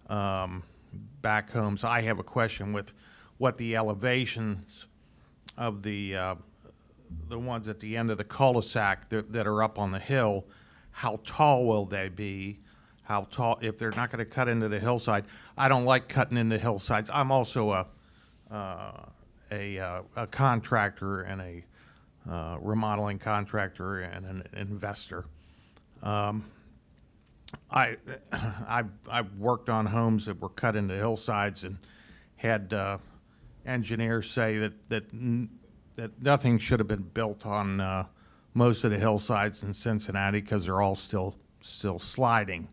back homes. I have a question with what the elevations of the ones at the end of the cul-de-sac that are up on the hill, how tall will they be? How tall, if they're not going to cut into the hillside? I don't like cutting into hillsides. I'm also a contractor and a remodeling contractor and an investor. I've worked on homes that were cut into hillsides and had engineers say that nothing should have been built on most of the hillsides in Cincinnati because they're all still sliding.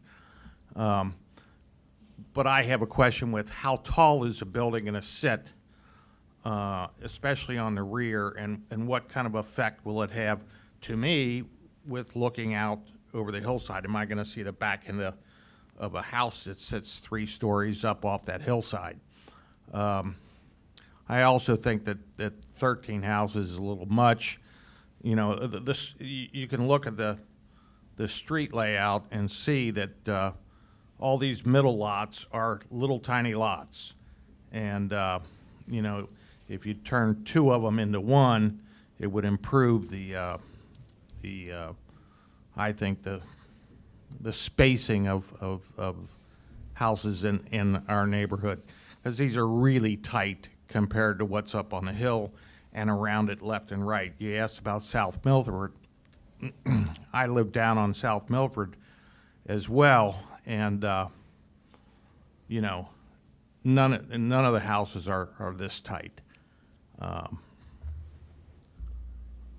But I have a question with how tall is a building going to sit, especially on the rear, and what kind of effect will it have to me with looking out over the hillside? Am I going to see the back end of a house that sits 3 stories up off that hillside? I also think that 13 houses is a little much. You know, you can look at the street layout and see that all these middle lots are little tiny lots. And, you know, if you turn 2 of them into 1, it would improve I think the spacing of houses in our neighborhood, because these are really tight compared to what's up on the hill and around it left and right. You asked about South Milford. I live down on South Milford as well, and you know, none of the houses are this tight.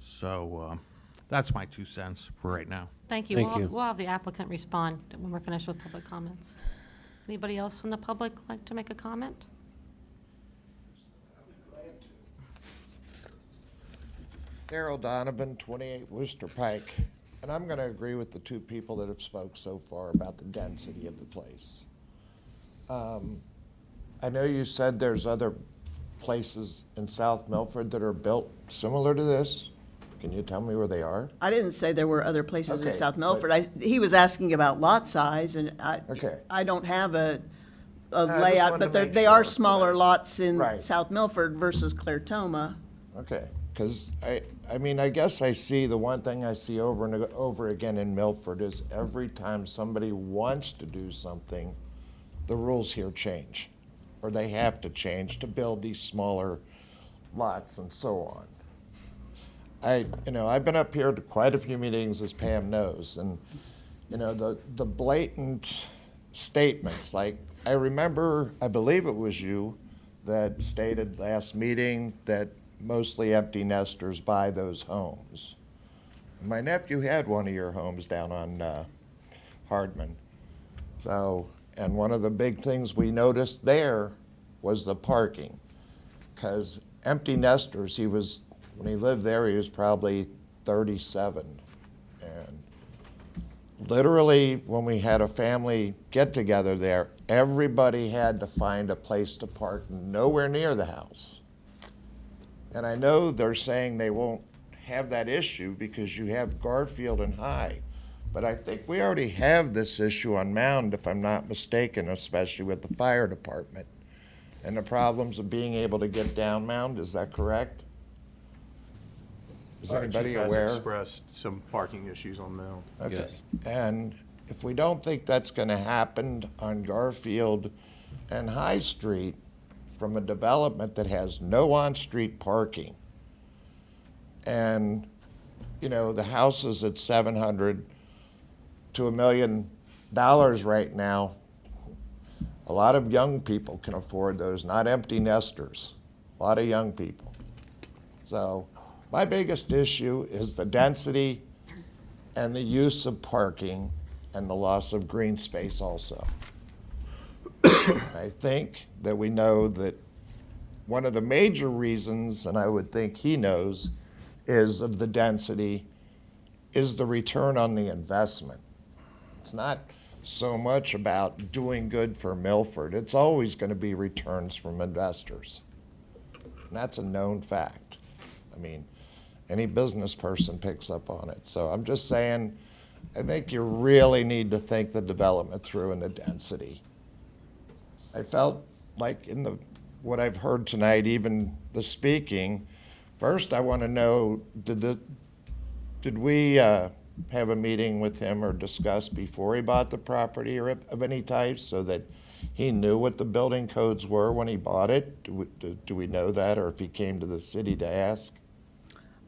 So that's my 2 cents for right now. Thank you. Thank you. We'll have the applicant respond when we're finished with public comments. Anybody else from the public like to make a comment? Darrell Donovan, 28 Worcester Pike, and I'm going to agree with the 2 people that have spoke so far about the density of the place. I know you said there's other places in South Milford that are built similar to this. Can you tell me where they are? I didn't say there were other places in Okay, South but- Milford. He was asking about lot size, and Okay. I don't have a just layout, wanted but to make they are sure, smaller right. lots in Right. South Milford versus Clermont. Okay, because I mean, I guess I see, the one thing I see over and over again in Milford is every time somebody wants to do something, the rules here change, or they have to change to build these smaller lots and so on. I've been up here to quite a few meetings, as Pam knows, and, you know, the blatant statements, like, I remember, I believe it was you that stated last meeting that mostly empty nesters buy those homes. My nephew had one of your homes down on Hardman. So, and one of the big things we noticed there was the parking. Because empty nesters, when he lived there, he was probably 37. And literally, when we had a family get-together there, everybody had to find a place to park nowhere near the house. And I know they're saying they won't have that issue because you have Garfield and High. But I think we already have this issue on Mound, if I'm not mistaken, especially with the fire department and the problems of being able to get down Mound. Is that correct? Is Fire anybody chief has aware? expressed some parking issues on Mill. Okay. Yes. And if we don't think that's gonna happen on Garfield and High Street from a development that has no on-street parking, and, you know, the house is at $700,000 to $1 million right now, a lot of young people can afford those, not empty nesters, a lot of young people. So my biggest issue is the density and the use of parking and the loss of green space also. I think that we know that one of the major reasons, and I would think he knows, is of the density, is the return on the investment. It's not so much about doing good for Milford. It's always going to be returns from investors. And that's a known fact. I mean, any business person picks up on it. So I'm just saying, I think you really need to think the development through and the density. I felt like in what I've heard tonight, even the speaking, first I want to know, did we have a meeting with him or discuss before he bought the property or of any type so that he knew what the building codes were when he bought it? Do we know that, or if he came to the city to ask?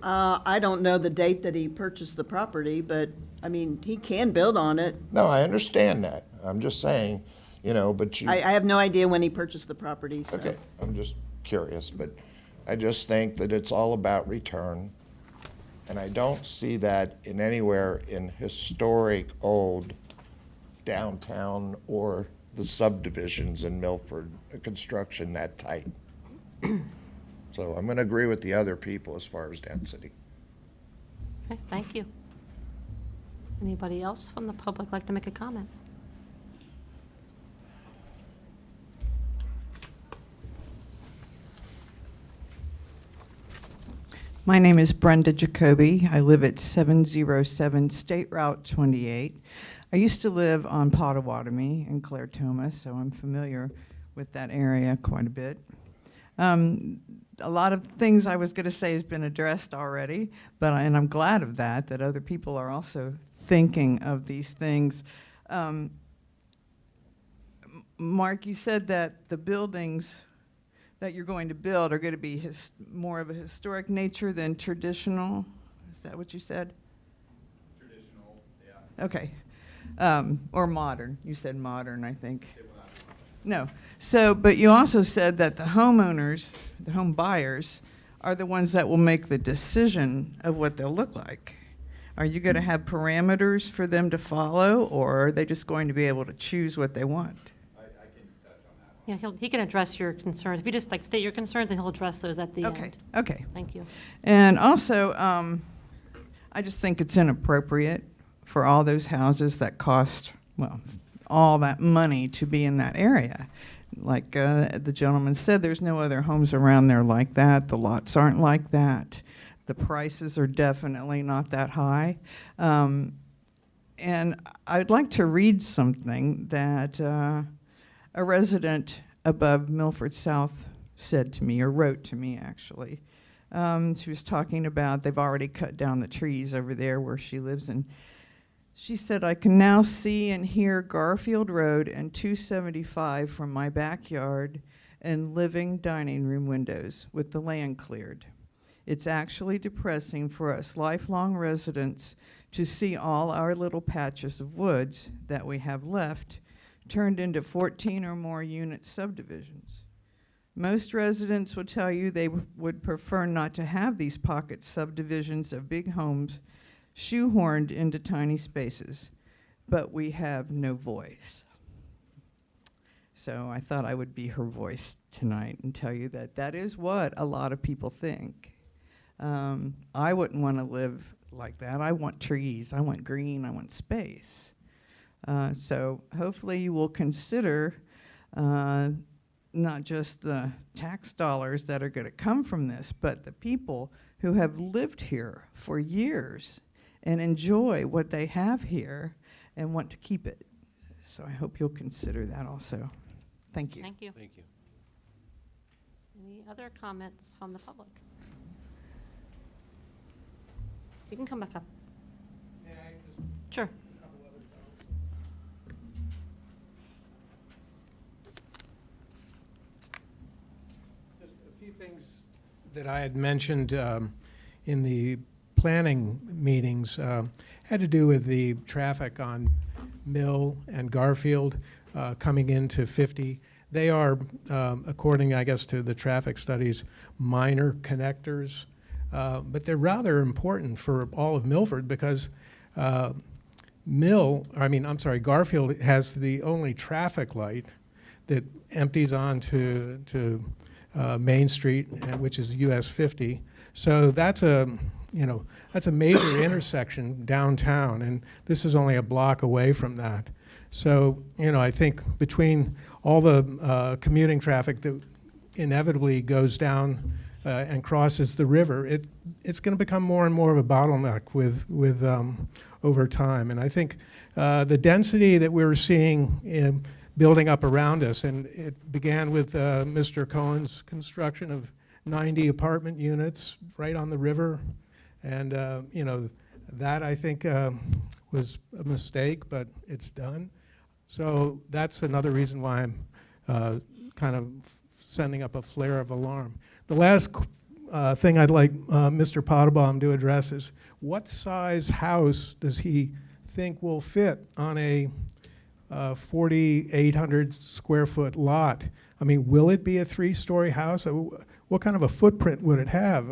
I don't know the date that he purchased the property, but, I mean, he can build on it. No, I understand that. I'm just saying, but you. I have no idea when he purchased the property, so. Okay, I'm just curious, but I just think that it's all about return. And I don't see that in anywhere in historic old downtown or the subdivisions in Milford, construction that tight. So I'm going to agree with the other people as far as density. Okay, thank you. Anybody else from the public like to make a comment? My name is Brenda Jacoby. I live at 707 State Route 28. I used to live on Pottawatomie in Clermont, so I'm familiar with that area quite a bit. A lot of things I was going to say has been addressed already, and I'm glad of that other people are also thinking of these things. Mark, you said that the buildings that you're going to build are going to be more of a historic nature than traditional? Is that what you said? Traditional, yeah. Okay. Or modern. You said modern, I think. No. So, but you also said that the homeowners, the home buyers, are the ones that will make the decision of what they'll look like. Are you going to have parameters for them to follow, or are they just going to be able to choose what they want? Yeah, he can address your concerns. If you just state your concerns, and he'll address those at the Okay. end. Okay. Thank you. And also, I just think it's inappropriate for all those houses that cost, well, all that money to be in that area. Like the gentleman said, there's no other homes around there like that. The lots aren't like that. The prices are definitely not that high. And I'd like to read something that a resident above Milford South said to me, or wrote to me actually. She was talking about they've already cut down the trees over there where she lives, and she said, I can now see and hear Garfield Road and 275 from my backyard and living dining room windows with the land cleared. It's actually depressing for us lifelong residents to see all our little patches of woods that we have left turned into 14 or more unit subdivisions. Most residents will tell you they would prefer not to have these pocket subdivisions of big homes shoehorned into tiny spaces, but we have no voice. So I thought I would be her voice tonight and tell you that that is what a lot of people think. I wouldn't want to live like that. I want trees, I want green, I want space. So hopefully you will consider not just the tax dollars that are going to come from this, but the people who have lived here for years and enjoy what they have here and want to keep it. So I hope you'll consider that also. Thank you. Thank you. Thank you. Any other comments from the public? You can come back up. Sure. Just a few things that I had mentioned in the planning meetings had to do with the traffic on Mill and Garfield coming into 50. They are, according, I guess, to the traffic studies, minor connectors, but they're rather important for all of Milford because Garfield has the only traffic light that empties onto Main Street, which is US 50. So that's a major intersection downtown, and this is only a block away from that. So, I think between all the commuting traffic that inevitably goes down and crosses the river, it's going to become more and more of a bottleneck with over time. And I think the density that we're seeing building up around us, and it began with Mr. Cohen's construction of 90 apartment units right on the river, and that I think was a mistake, but it's done. So that's another reason why I'm kind of sending up a flare of alarm. The last thing I'd like Mr. Potabom to address is what size house does he think will fit on a 4,800 square foot lot? I mean, will it be a 3-story house? What kind of a footprint would it have?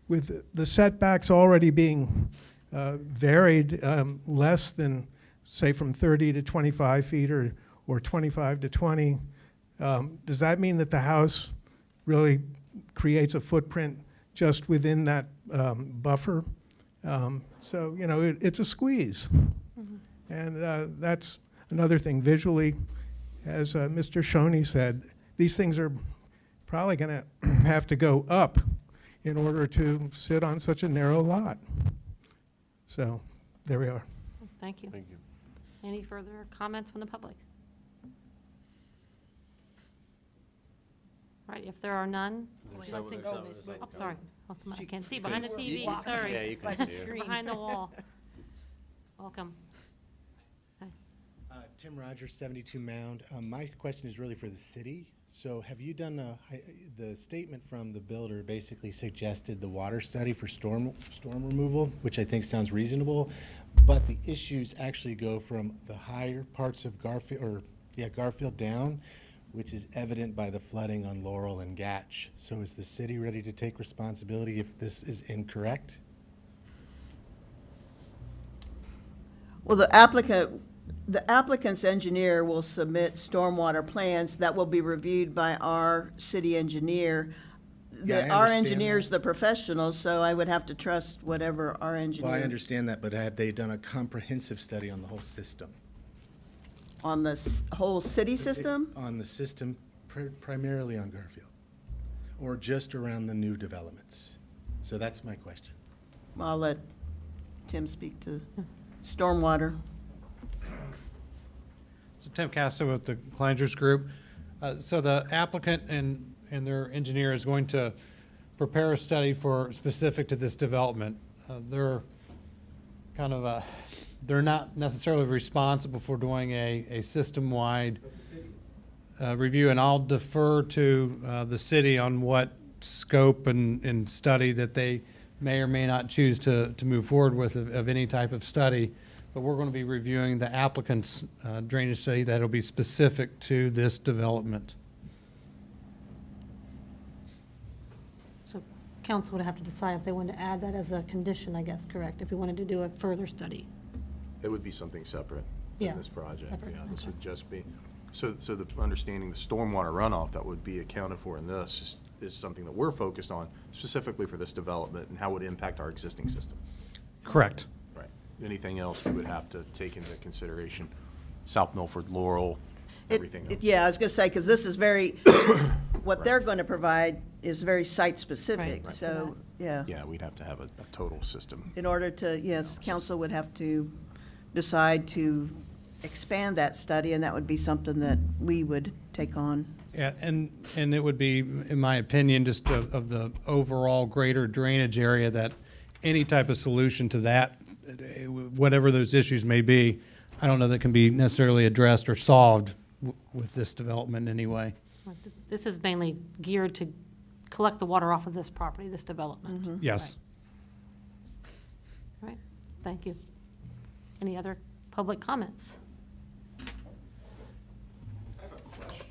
With the setbacks already being varied less than, say, from 30 to 25 feet or 25 to 20, does that mean that the house really creates a footprint just within that buffer? So, you know, it's a squeeze. And that's another thing. Visually, as Mr. Shoney said, these things are probably going to have to go up in order to sit on such a narrow lot. So there we are. Thank you. Thank you. Any further comments from the public? Right, if there are none, I think so. Oh, sorry. Oh, I can't see behind the TV, Yeah, sorry. you can see her. Behind the wall. Welcome. Tim Rogers, 72 Mound. My question is really for the city. So have you done the statement from the builder basically suggested the water study for storm removal, which I think sounds reasonable, but the issues actually go from the higher parts of Garfield down, which is evident by the flooding on Laurel and Gatch. So is the city ready to take responsibility if this is incorrect? Well, the applicant's engineer will submit stormwater plans that will be reviewed by our city engineer. Yeah, I Our understand engineer's that. the professional, so I would have to trust whatever our Well, engineer. I understand that, but have they done a comprehensive study on the whole system? On the whole city system? On the system, primarily on Garfield, or just around the new developments? So that's my question. I'll let Tim speak to stormwater. So Tim Castro with the Klangers Group. So the applicant and their engineer is going to prepare a study specific to this development. They're kind of they're not necessarily responsible for doing a system-wide review, and I'll defer to the city on what scope and study that they may or may not choose to move forward with of any type of study. But we're going to be reviewing the applicant's drainage study that'll be specific to this development. So council would have to decide if they wanted to add that as a condition, I guess, correct? If we wanted to do a further study. It would be something separate Yeah, than this project. separate, Yeah, this okay. would just be, so the understanding the stormwater runoff that would be accounted for in this is something that we're focused on specifically for this development and how it would impact our existing system. Correct. Right. Anything else we would have to take into consideration, South Milford, Laurel, everything else. Yeah, I was gonna say, because this is very, what they're gonna provide is very site-specific, Right. so, yeah. Yeah, we'd have to have a total system. In order to, yes, council would have to decide to expand that study, and that would be something that we would take on. Yeah, and it would be, in my opinion, just of the overall greater drainage area, that any type of solution to that, whatever those issues may be, I don't know that can be necessarily addressed or solved with this development anyway. This is mainly geared to collect the water off of this property, this development. Yes. All right, thank you. Any other public comments? I have a question.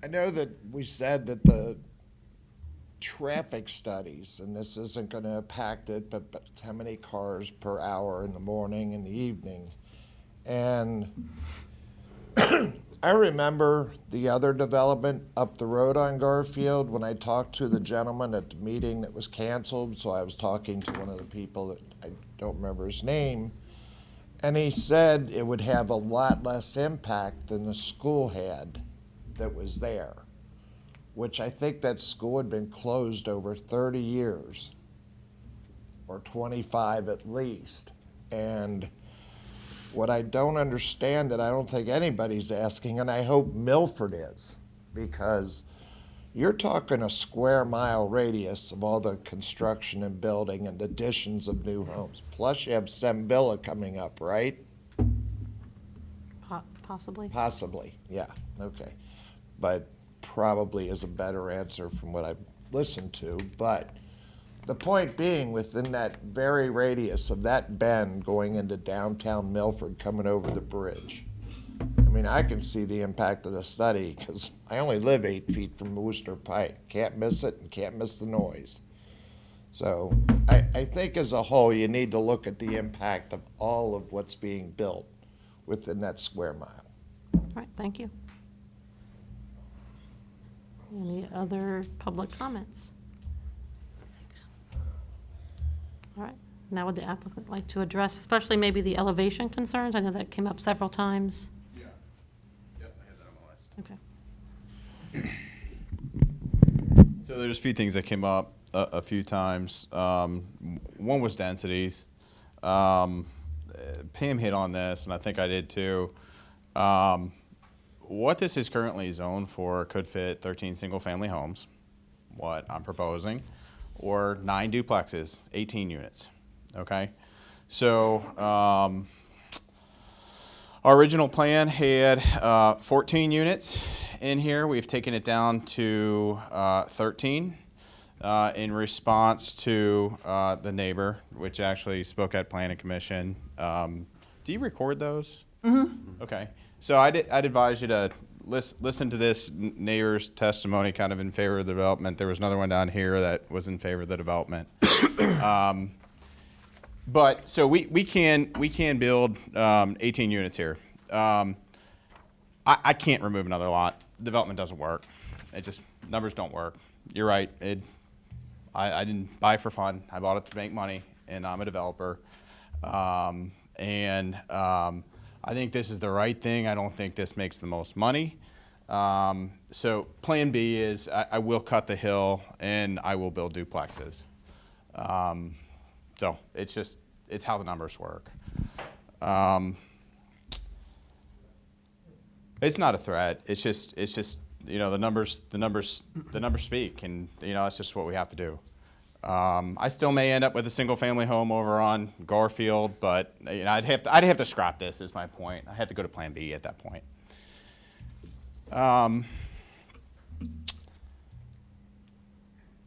I know that we said that the traffic studies, and this isn't going to impact it, but how many cars per hour in the morning and the evening. And I remember the other development up the road on Garfield when I talked to the gentleman at the meeting that was canceled. So I was talking to one of the people that I don't remember his name. And he said it would have a lot less impact than the school had that was there, which I think that school had been closed over 30 years, or 25 at least. And what I don't understand, and I don't think anybody's asking, and I hope Milford is, because you're talking a square mile radius of all the construction and building and additions of new homes. Plus you have Sembilla coming up, right? Possibly. Possibly, yeah, okay. But probably is a better answer from what I've listened to. But the point being, within that very radius of that bend going into downtown Milford, coming over the bridge, I mean, I can see the impact of the study because I only live 8 feet from Worcester Pike. Can't miss it and can't miss the noise. So I think as a whole, you need to look at the impact of all of what's being built within that square mile. All right, thank you. Any other public comments? All right, now would the applicant like to address, especially maybe the elevation concerns? I know that came up several times. Yeah. Yep, I have that on my list. Okay. So there's a few things that came up a few times. One was densities. Pam hit on this, and I think I did too. What this is currently zoned for could fit 13 single-family homes, what I'm proposing, or 9 duplexes, 18 units, okay? So our original plan had 14 units in here. We've taken it down to 13 in response to the neighbor, which actually spoke at Planning Commission. Do you record those? Mm-hmm. Okay. So I'd advise you to listen to this neighbor's testimony kind of in favor of the development. There was another one down here that was in favor of the development. But so we can build 18 units here. I can't remove another lot. Development doesn't work. It just, numbers don't work. You're right. I didn't buy it for fun. I bought it to make money, and I'm a developer. I think this is the right thing. I don't think this makes the most money. So plan B is I will cut the hill and I will build duplexes. So it's how the numbers work. It's not a threat. It's just you know, the numbers speak, and you know, that's just what we have to do. I still may end up with a single-family home over on Garfield, but you know, I'd have to scrap this. Is my point. I have to go to Plan B at that point.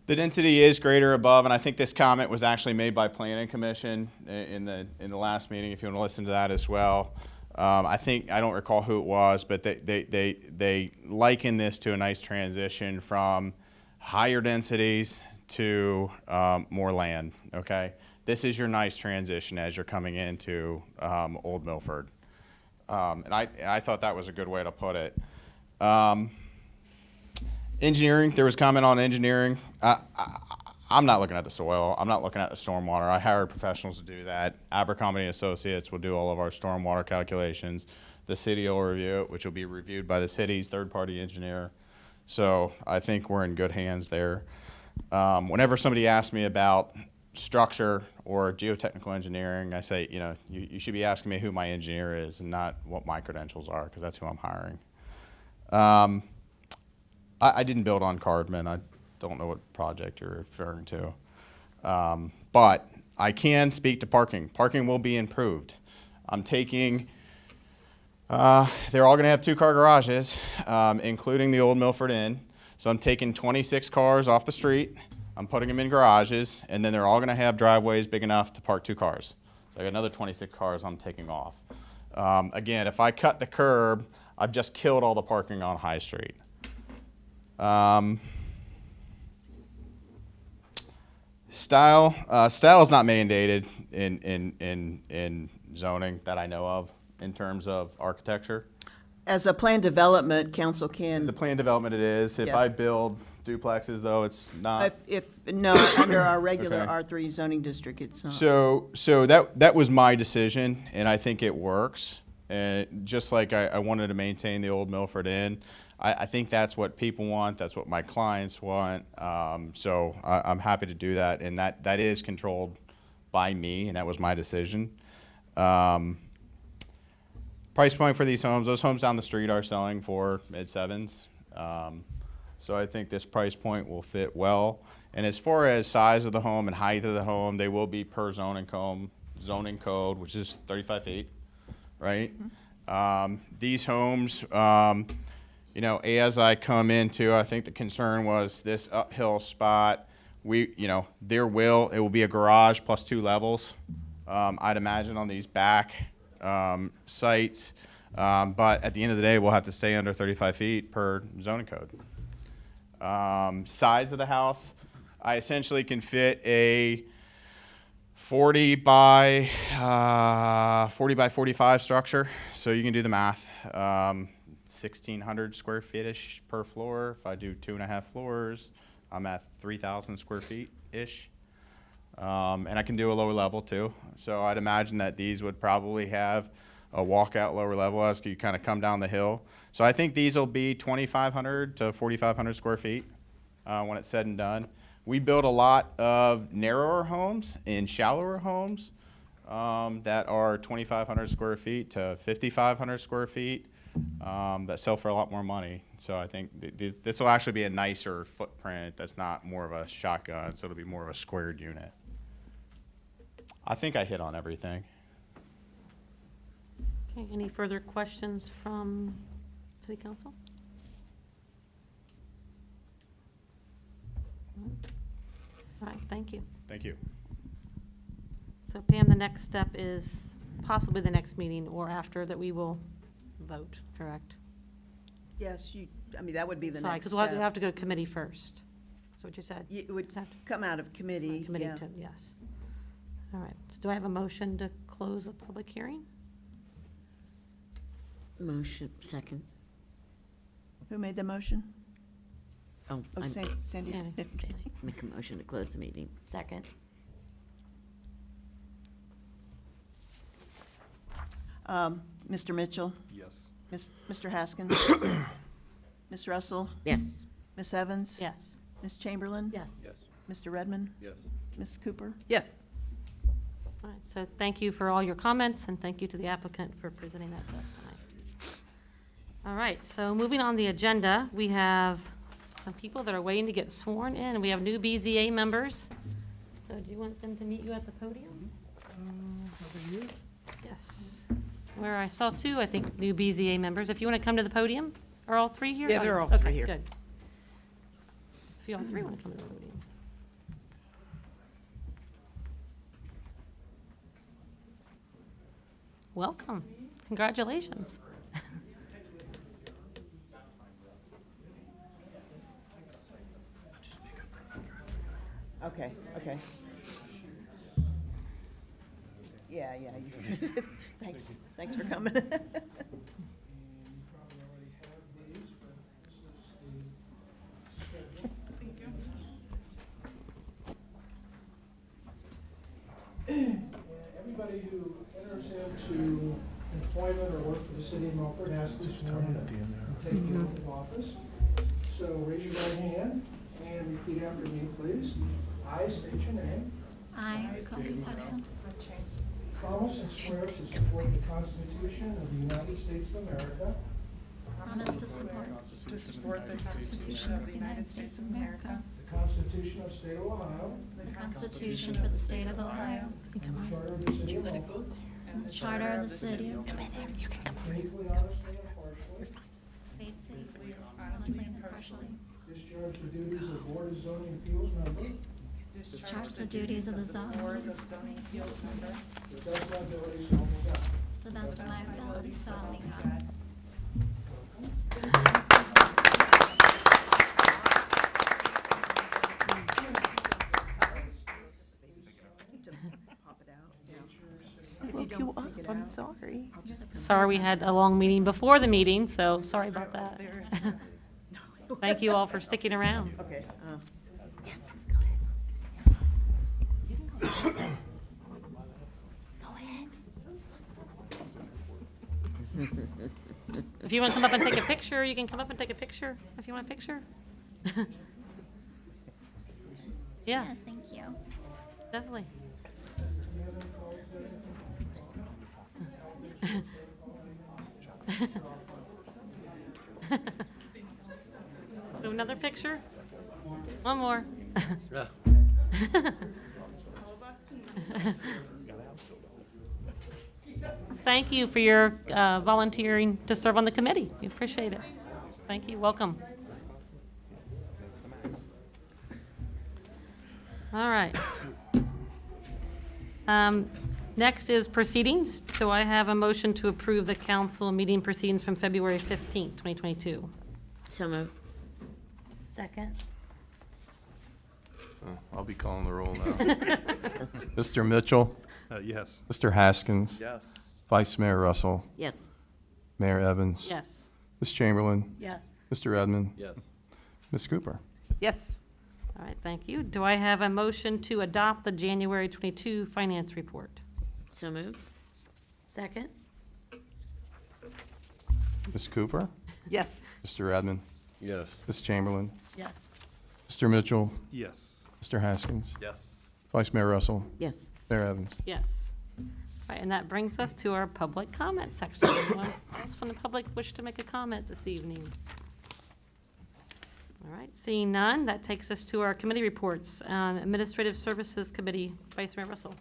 The density is greater above, and I think this comment was actually made by Planning Commission in the last meeting. If you want to listen to that as well, I don't recall who it was, but they liken this to a nice transition from higher densities to more land, okay? This is your nice transition as you're coming into Old Milford. And I thought that was a good way to put it. Engineering, there was comment on engineering. I'm not looking at the soil. I'm not looking at the stormwater. I hired professionals to do that. Abercrombie Associates will do all of our stormwater calculations. The city will review it, which will be reviewed by the city's third-party engineer. So I think we're in good hands there. Whenever somebody asks me about structure or geotechnical engineering, I say, you know, you should be asking me who my engineer is and not what my credentials are, because that's who I'm hiring. I didn't build on Cardman. I don't know what project you're referring to. But I can speak to parking. Parking will be improved. I'm taking, they're all going to have 2-car garages, including the old Milford Inn. So I'm taking 26 cars off the street, I'm putting them in garages, and then they're all going to have driveways big enough to park 2 cars. So I got another 26 cars I'm taking off. Again, if I cut the curb, I've just killed all the parking on High Street. Style is not mandated in zoning that I know of in terms of architecture. As a planned development, council can. The planned development it is. If Yeah. I build duplexes, though, it's not. No, under our regular Okay. R3 zoning district, it's not. So that was my decision, and I think it works. And just like I wanted to maintain the old Milford Inn, I think that's what people want. That's what my clients want. So I'm happy to do that, and that is controlled by me, and that was my decision. Price point for these homes, those homes down the street are selling for mid-7s. So I think this price point will fit well. And as far as size of the home and height of the home, they will be per zoning code, which is 35 feet, right? These homes, you know, as I come into, I think the concern was this uphill spot. It will be a garage plus 2 levels. I'd imagine on these back sites, but at the end of the day, we'll have to stay under 35 feet per zoning code. Size of the house, I essentially can fit a 40 by 45 structure, so you can do the math. 1,600 square feet-ish per floor. If I do 2.5 floors, I'm at 3,000 square feet-ish. And I can do a lower level too. So I'd imagine that these would probably have a walkout lower level as you kind of come down the hill. So I think these will be 2,500 to 4,500 square feet when it's said and done. We build a lot of narrower homes and shallower homes that are 2,500 square feet to 5,500 square feet that sell for a lot more money. So I think this will actually be a nicer footprint that's not more of a shotgun, so it'll be more of a squared unit. I think I hit on everything. Okay, any further questions from City Council? All right, thank you. Thank you. So Pam, the next step is possibly the next meeting or after that we will vote, correct? Yes, that would be the Sorry, next because we'll step. have to go to committee first. That's what you said? It would Does that have to- come out of committee, Committee, yeah. yes. All right, so do I have a motion to close the public hearing? Motion, second. Who made the motion? Oh, Oh, I'm- Sandy. Sandy. okay. Make a motion to close the meeting. Second. Mr. Mitchell? Yes. Mr. Haskins? Ms. Russell? Yes. Ms. Evans? Yes. Ms. Chamberlain? Yes. Yes. Mr. Redmond? Yes. Ms. Cooper? Yes. All right, so thank you for all your comments, and thank you to the applicant for presenting that to us tonight. All right, so moving on the agenda, we have some people that are waiting to get sworn in, and we have new BZA members. So do you want them to meet you at the podium? Yes. Where I saw 2, I think, new BZA members. If you want to come to the podium, are all 3 here? Yeah, they're Oh, all yes. 3 Okay, here. good. If you all 3 want to come to the podium. Welcome. Congratulations. Okay. Yeah. Thanks for coming. Everybody who enters into employment or work for the city of Milford has to be sworn in and take the oath of office. So raise your right hand and repeat after me, please. I state your name. I, Kofi Sarkhan, Promise and swear to support the Constitution of the United States of America, promise to support the Constitution of the United States of America, the Constitution of the State of Ohio, the Constitution for the State of Ohio, and the Charter of the City of Milford, and the Charter of the City, faithfully, honestly, and impartially, faithfully, honestly, and impartially, discharge the duties of Board of Zoning Appeals member discharge the duties of the zoning board to the best of my ability, so help me God. to the best of my ability, so help me God. Pop it out. If you don't take it out, sorry. Sorry we had a long meeting before the meeting, so sorry about that. Thank you all for sticking around. Okay. If you want to come up and take a picture, you can come up and take a picture if you want a picture. Yeah, Yes, thank you. definitely. Do another picture? One more. thank you for your volunteering to serve on the committee. We appreciate it. Thank you. Welcome. All right. Next is proceedings. Do I have a motion to approve the council meeting proceedings from February 15th, 2022? So moved. Second. I'll be calling the roll now. Mr. Mitchell, Yes. Mr. Haskins, Yes. Vice Mayor Russell, Yes. Mayor Evans, Yes. Ms. Chamberlain, Yes. Mr. Edmund, Yes. Ms. Cooper. Yes. All right, thank you. Do I have a motion to adopt the January 22 finance report? So moved. Second. Ms. Cooper, Yes. Mr. Edmund, Yes. Ms. Chamberlain, Yes. Mr. Mitchell, Yes. Mr. Haskins, Yes. Vice Mayor Russell, Yes. Mayor Evans. Yes. All right, and that brings us to our public comment section. Anyone else from the public wish to make a comment this evening? All right, seeing none, that takes us to our committee reports. Administrative Services Committee, Vice Mayor Russell.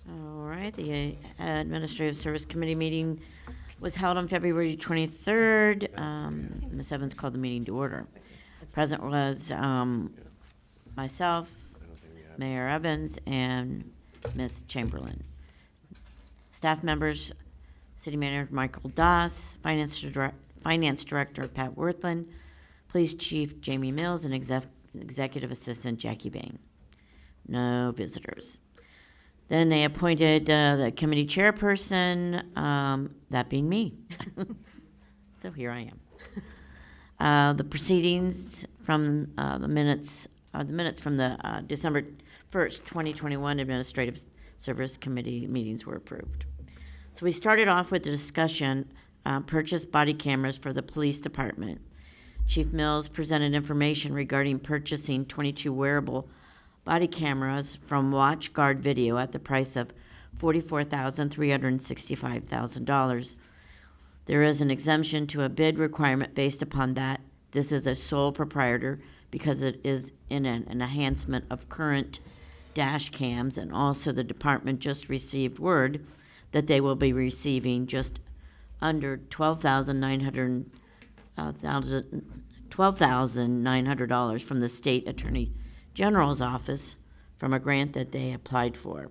All right, the Administrative Service Committee meeting was held on February 23rd. Ms. Evans called the meeting to order. Present was myself, Mayor Evans, and Ms. Chamberlain. Staff members, City Manager Michael Doss, Finance Director Pat Worthland, Police Chief Jamie Mills, and Executive Assistant Jackie Bain. No visitors. Then they appointed the committee chairperson, that being me. So here I am. The proceedings from the minutes from the December 1st, 2021 Administrative Service Committee meetings were approved. So we started off with the discussion, purchase body cameras for the police department. Chief Mills presented information regarding purchasing 22 wearable body cameras from WatchGuard Video at the price of $44,365,000. There is an exemption to a bid requirement based upon that. This is a sole proprietor because it is in an enhancement of current dash cams, and also the department just received word that they will be receiving just under $12,900 from the State Attorney General's Office from a grant that they applied for.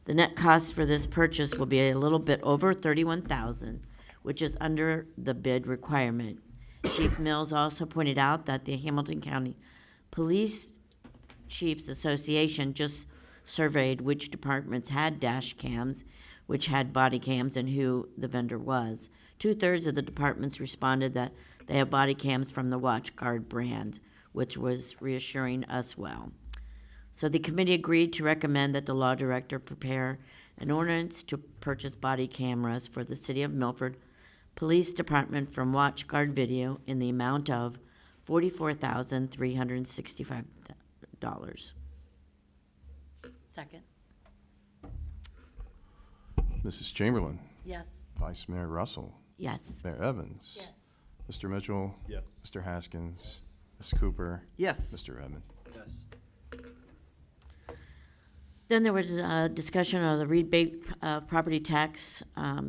The net cost for this purchase will be a little bit over $31,000, which is under the bid requirement. Chief Mills also pointed out that the Hamilton County Police Chiefs Association just surveyed which departments had dash cams, which had body cams, and who the vendor was. 2/3 of the departments responded that they have body cams from the WatchGuard brand, which was reassuring us well. So the committee agreed to recommend that the law director prepare an ordinance to purchase body cameras for the City of Milford Police Department from WatchGuard Video in the amount of $44,365. Second. Mrs. Chamberlain, Yes. Vice Mayor Russell, Yes. Mayor Evans, Yes. Mr. Mitchell, Yes. Mr. Haskins, Ms. Cooper, Yes. Mr. Edmund. Yes. Then there was a discussion of the rebate of property tax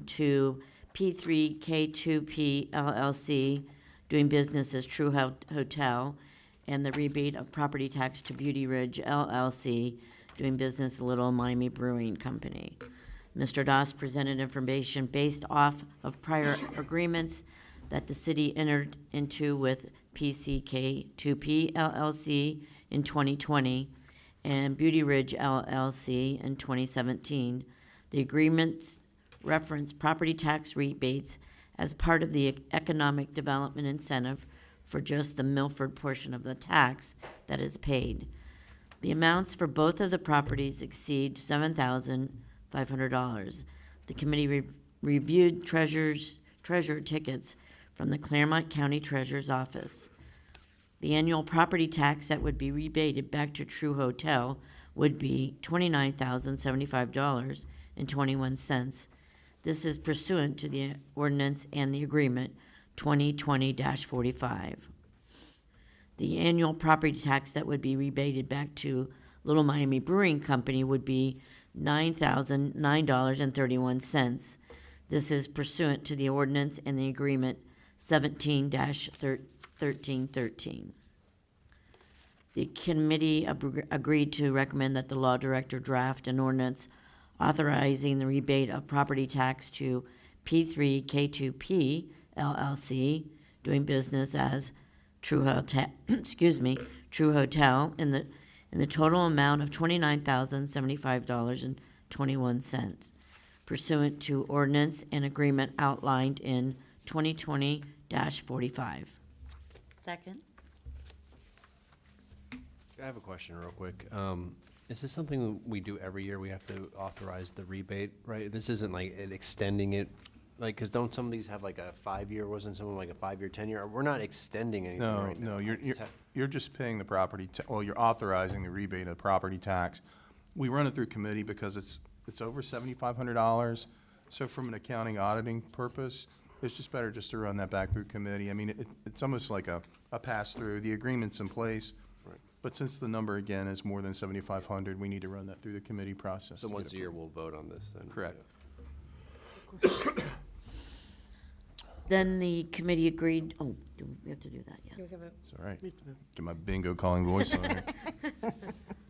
to P3K2P LLC, doing business as True Hotel, and the rebate of property tax to Beauty Ridge LLC, doing business Little Miami Brewing Company. Mr. Doss presented information based off of prior agreements that the city entered into with PCK2P LLC in 2020 and Beauty Ridge LLC in 2017. The agreements reference property tax rebates as part of the economic development incentive for just the Milford portion of the tax that is paid. The amounts for both of the properties exceed $7,500. The committee reviewed treasurer tickets from the Clermont County Treasurer's Office. The annual property tax that would be rebated back to True Hotel would be $29,075.21. This is pursuant to the ordinance and the agreement 2020-45. The annual property tax that would be rebated back to Little Miami Brewing Company would be $9,009.31. This is pursuant to the ordinance and the agreement 17-1313. The committee agreed to recommend that the law director draft an ordinance authorizing the rebate of property tax to P3K2P LLC, doing business as True Hotel, True Hotel, in the total amount of $29,075.21, pursuant to ordinance and agreement outlined in 2020-45. Second. I have a question real quick. Is this something we do every year? We have to authorize the rebate, right? This isn't like extending it, like, because don't some of these have like a 5-year, wasn't some of them like a 5-year, 10-year? We're not extending anything No, right now. no, you're just paying the property, well, you're authorizing the rebate of property tax. We run it through committee because it's over $7,500. So from an accounting auditing purpose, it's just better just to run that back through committee. I mean, it's almost like a pass-through. The agreement's in place. Right. But since the number, again, is more than 7,500, we need to run that through the committee process. So to get once a year, approval. we'll vote on this then? Correct. Then the committee agreed, oh, we have to do that, yes. It's all right. Get my bingo calling voice on here.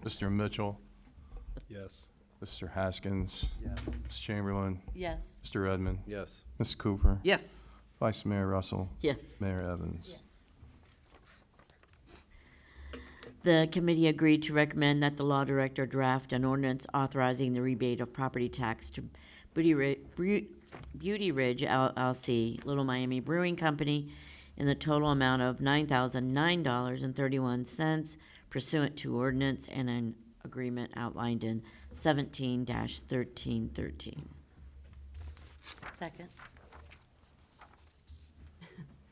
Mr. Mitchell, Yes. Mr. Haskins. Yes. Ms. Chamberlain, Yes. Mr. Edmond, Yes. Ms. Cooper, Yes. Vice Mayor Russell, Yes. Mayor Evans. Yes. The committee agreed to recommend that the law director draft an ordinance authorizing the rebate of property tax to Beauty Ridge LLC, Little Miami Brewing Company, in the total amount of $9,009.31 pursuant to ordinance and an agreement outlined in 17-1313. Second.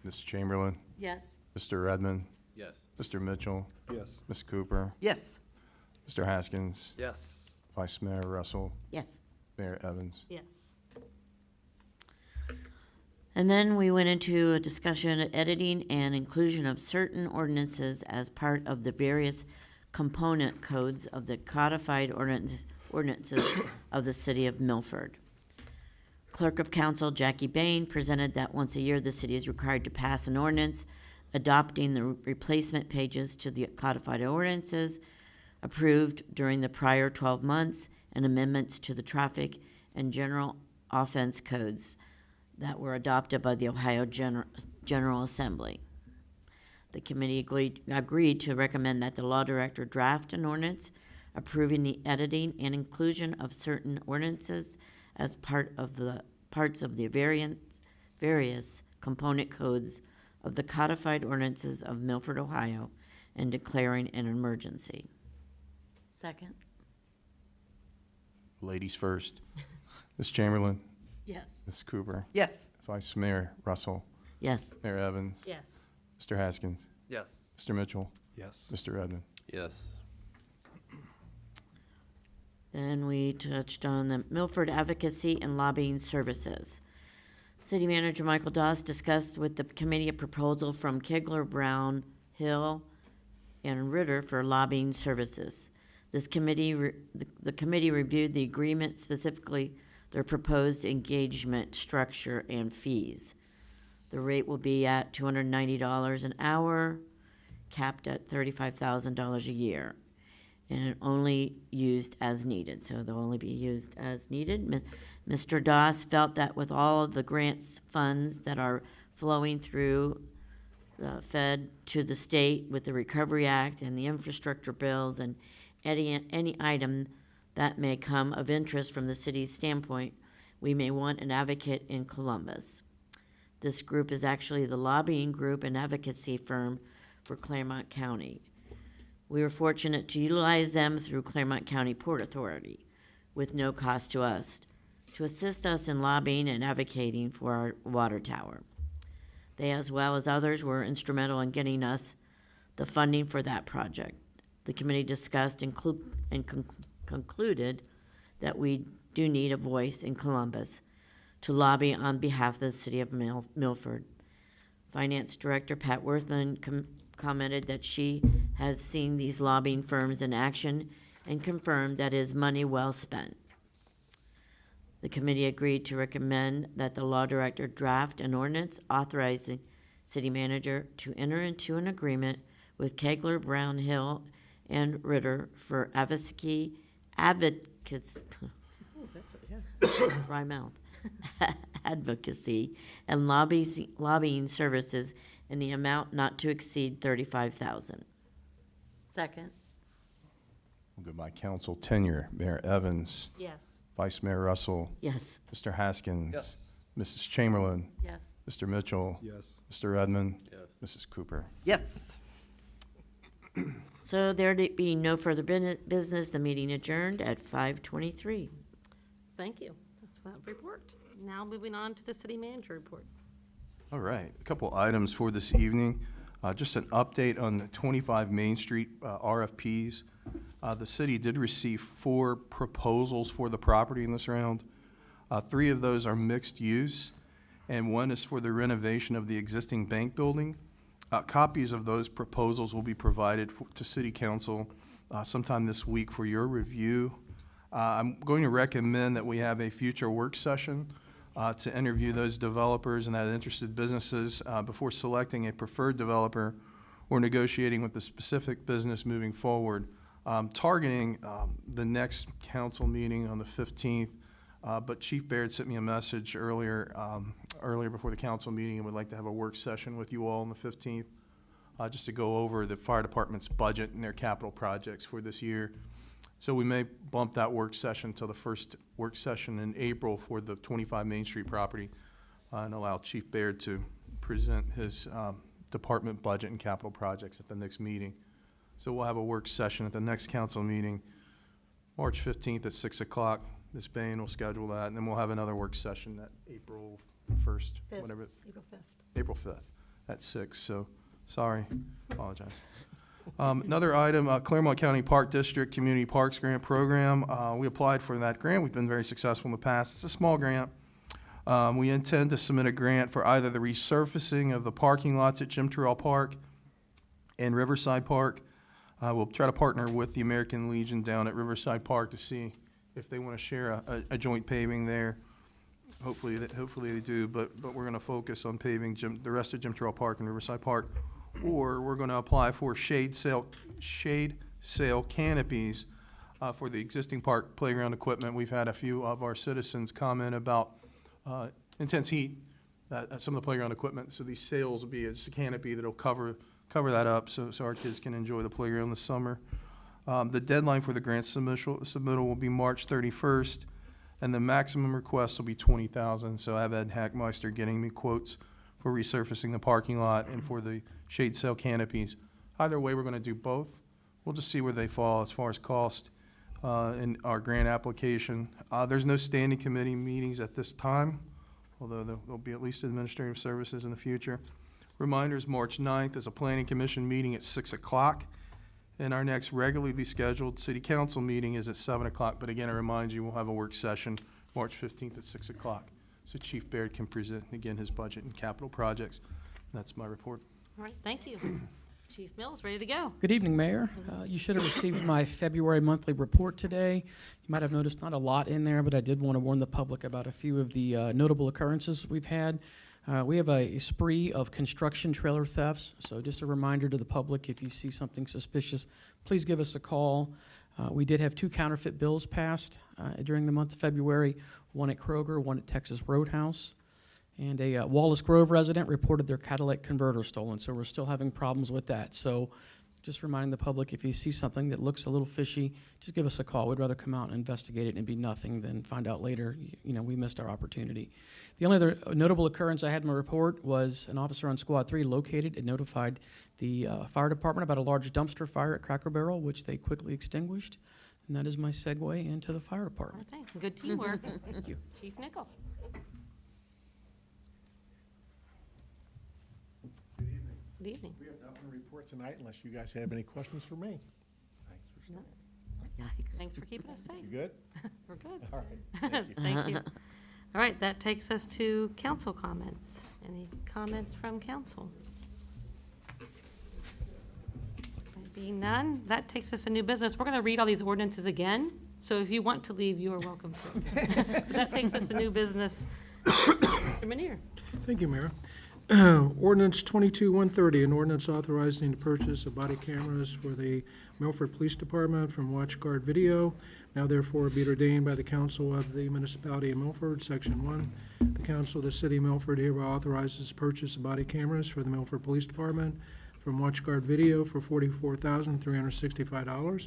Ms. Chamberlain, Yes. Mr. Edmond, Yes. Mr. Mitchell, Yes. Ms. Cooper, Yes. Mr. Haskins, Yes. Vice Mayor Russell, Yes. Mayor Evans. Yes. And then we went into a discussion of editing and inclusion of certain ordinances as part of the various component codes of the codified ordinances of the city of Milford. Clerk of Council Jackie Bain presented that once a year the city is required to pass an ordinance adopting the replacement pages to the codified ordinances approved during the prior 12 months and amendments to the traffic and general offense codes that were adopted by the Ohio General Assembly. The committee agreed to recommend that the law director draft an ordinance approving the editing and inclusion of certain ordinances as parts of the various component codes of the codified ordinances of Milford, Ohio, and declaring an emergency. Second. Ladies first. Ms. Chamberlain, Yes. Ms. Cooper, Yes. Vice Mayor Russell, Yes. Mayor Evans, Yes. Mr. Haskins, Yes. Mr. Mitchell, Yes. Mr. Edmond. Yes. Then we touched on the Milford Advocacy and Lobbying Services. City Manager Michael Doss discussed with the committee a proposal from Kegler, Brown, Hill, and Ritter for lobbying services. This committee, the committee reviewed the agreement, specifically their proposed engagement structure and fees. The rate will be at $290 an hour, capped at $35,000 a year, and only used as needed. So they'll only be used as needed. Mr. Doss felt that with all of the grants funds that are flowing through the Fed to the state with the Recovery Act and the infrastructure bills and any item that may come of interest from the city's standpoint, we may want an advocate in Columbus. This group is actually the lobbying group and advocacy firm for Clermont County. We were fortunate to utilize them through Clermont County Port Authority with no cost to us to assist us in lobbying and advocating for our water tower. They, as well as others, were instrumental in getting us the funding for that project. The committee discussed and concluded that we do need a voice in Columbus to lobby on behalf of the city of Milford. Finance Director Pat Worthman commented that she has seen these lobbying firms in action and confirmed that it is money well spent. The committee agreed to recommend that the law director draft an ordinance authorizing city manager to enter into an agreement with Kegler, Brownhill, and Ritter for advocacy, dry mouth, advocacy and lobbying services in the amount not to exceed $35,000. Second. We'll go by council tenure. Mayor Evans, Yes. Vice Mayor Russell, Yes. Mr. Haskins. Yes. Mrs. Chamberlain, Yes. Mr. Mitchell. Yes. Mr. Edmund. Yes. Mrs. Cooper. Yes. So there being no further business, the meeting adjourned at 5:23. Thank you. That's that report. Now moving on to the city manager report. All right, a couple items for this evening. Just an update on the 25 Main Street RFPs. The city did receive 4 proposals for the property in this round. 3 of those are mixed use, and 1 is for the renovation of the existing bank building. Copies of those proposals will be provided to City Council sometime this week for your review. I'm going to recommend that we have a future work session to interview those developers and that interested businesses before selecting a preferred developer or negotiating with the specific business moving forward. Targeting the next council meeting on the 15th, but Chief Baird sent me a message earlier before the council meeting and would like to have a work session with you all on the 15th just to go over the fire department's budget and their capital projects for this year. So we may bump that work session to the first work session in April for the 25 Main Street property and allow Chief Baird to present his department budget and capital projects at the next meeting. So we'll have a work session at the next council meeting, March 15th at 6 o'clock. Ms. Bain will schedule that, and then we'll have another work session that April 1st, whatever. April 5th. April 5th at 6, so sorry, apologize. Another item, Clermont County Park District Community Parks Grant Program. We applied for that grant. We've been very successful in the past. It's a small grant. We intend to submit a grant for either the resurfacing of the parking lots at Jim Terrell Park and Riverside Park. We'll try to partner with the American Legion down at Riverside Park to see if they want to share a joint paving there. Hopefully they do, but we're going to focus on paving the rest of Jim Terrell Park and Riverside Park. Or we're going to apply for shade sail canopies for the existing park playground equipment. We've had a few of our citizens comment about intense heat at some of the playground equipment. So these sails will be just a canopy that'll cover that up so our kids can enjoy the playground this summer. The deadline for the grant submittal will be March 31st, and the maximum request will be $20,000. So I have Ed Hackmeister getting me quotes for resurfacing the parking lot and for the shade sail canopies. Either way, we're going to do both. We'll just see where they fall as far as cost in our grant application. There's no standing committee meetings at this time, although there'll be at least administrative services in the future. Reminders, March 9th is a planning commission meeting at 6 o'clock. And our next regularly scheduled city council meeting is at 7 o'clock. But again, I remind you, we'll have a work session March 15th at 6 o'clock. So Chief Baird can present, again, his budget and capital projects. That's my report. All right, thank you. Chief Mills, ready to go. Good evening, Mayor. You should have received my February monthly report today. You might have noticed not a lot in there, but I did want to warn the public about a few of the notable occurrences we've had. We have a spree of construction trailer thefts, so just a reminder to the public, if you see something suspicious, please give us a call. We did have 2 counterfeit bills passed during the month of February, one at Kroger, one at Texas Roadhouse. And a Wallace Grove resident reported their catalytic converter stolen, so we're still having problems with that. So just reminding the public, if you see something that looks a little fishy, just give us a call. We'd rather come out and investigate it and be nothing than find out later, you know, we missed our opportunity. The only other notable occurrence I had in my report was an officer on Squad 3 located and notified the fire department about a large dumpster fire at Cracker Barrel, which they quickly extinguished. And that is my segue into the fire department. Okay, good teamwork. Thank you. Chief Nichols. Good evening. We have nothing to report tonight unless you guys have any questions for me. No. Yikes. Thanks for keeping us safe. You good? We're good. All right, thank you. Thank you. All right, that takes us to council comments. Any comments from council? Being none, that takes us to new business. We're going to read all these ordinances again. So if you want to leave, you are welcome to. But that takes us to new business. Mr. Manier. Thank you, Mayor. Ordinance 22-130, an ordinance authorizing the purchase of body cameras for the Milford Police Department from WatchGuard Video. Now therefore be it ordained by the Council of the Municipality of Milford, Section 1. The Council of the City of Milford hereby authorizes the purchase of body cameras for the Milford Police Department from WatchGuard Video for $44,365.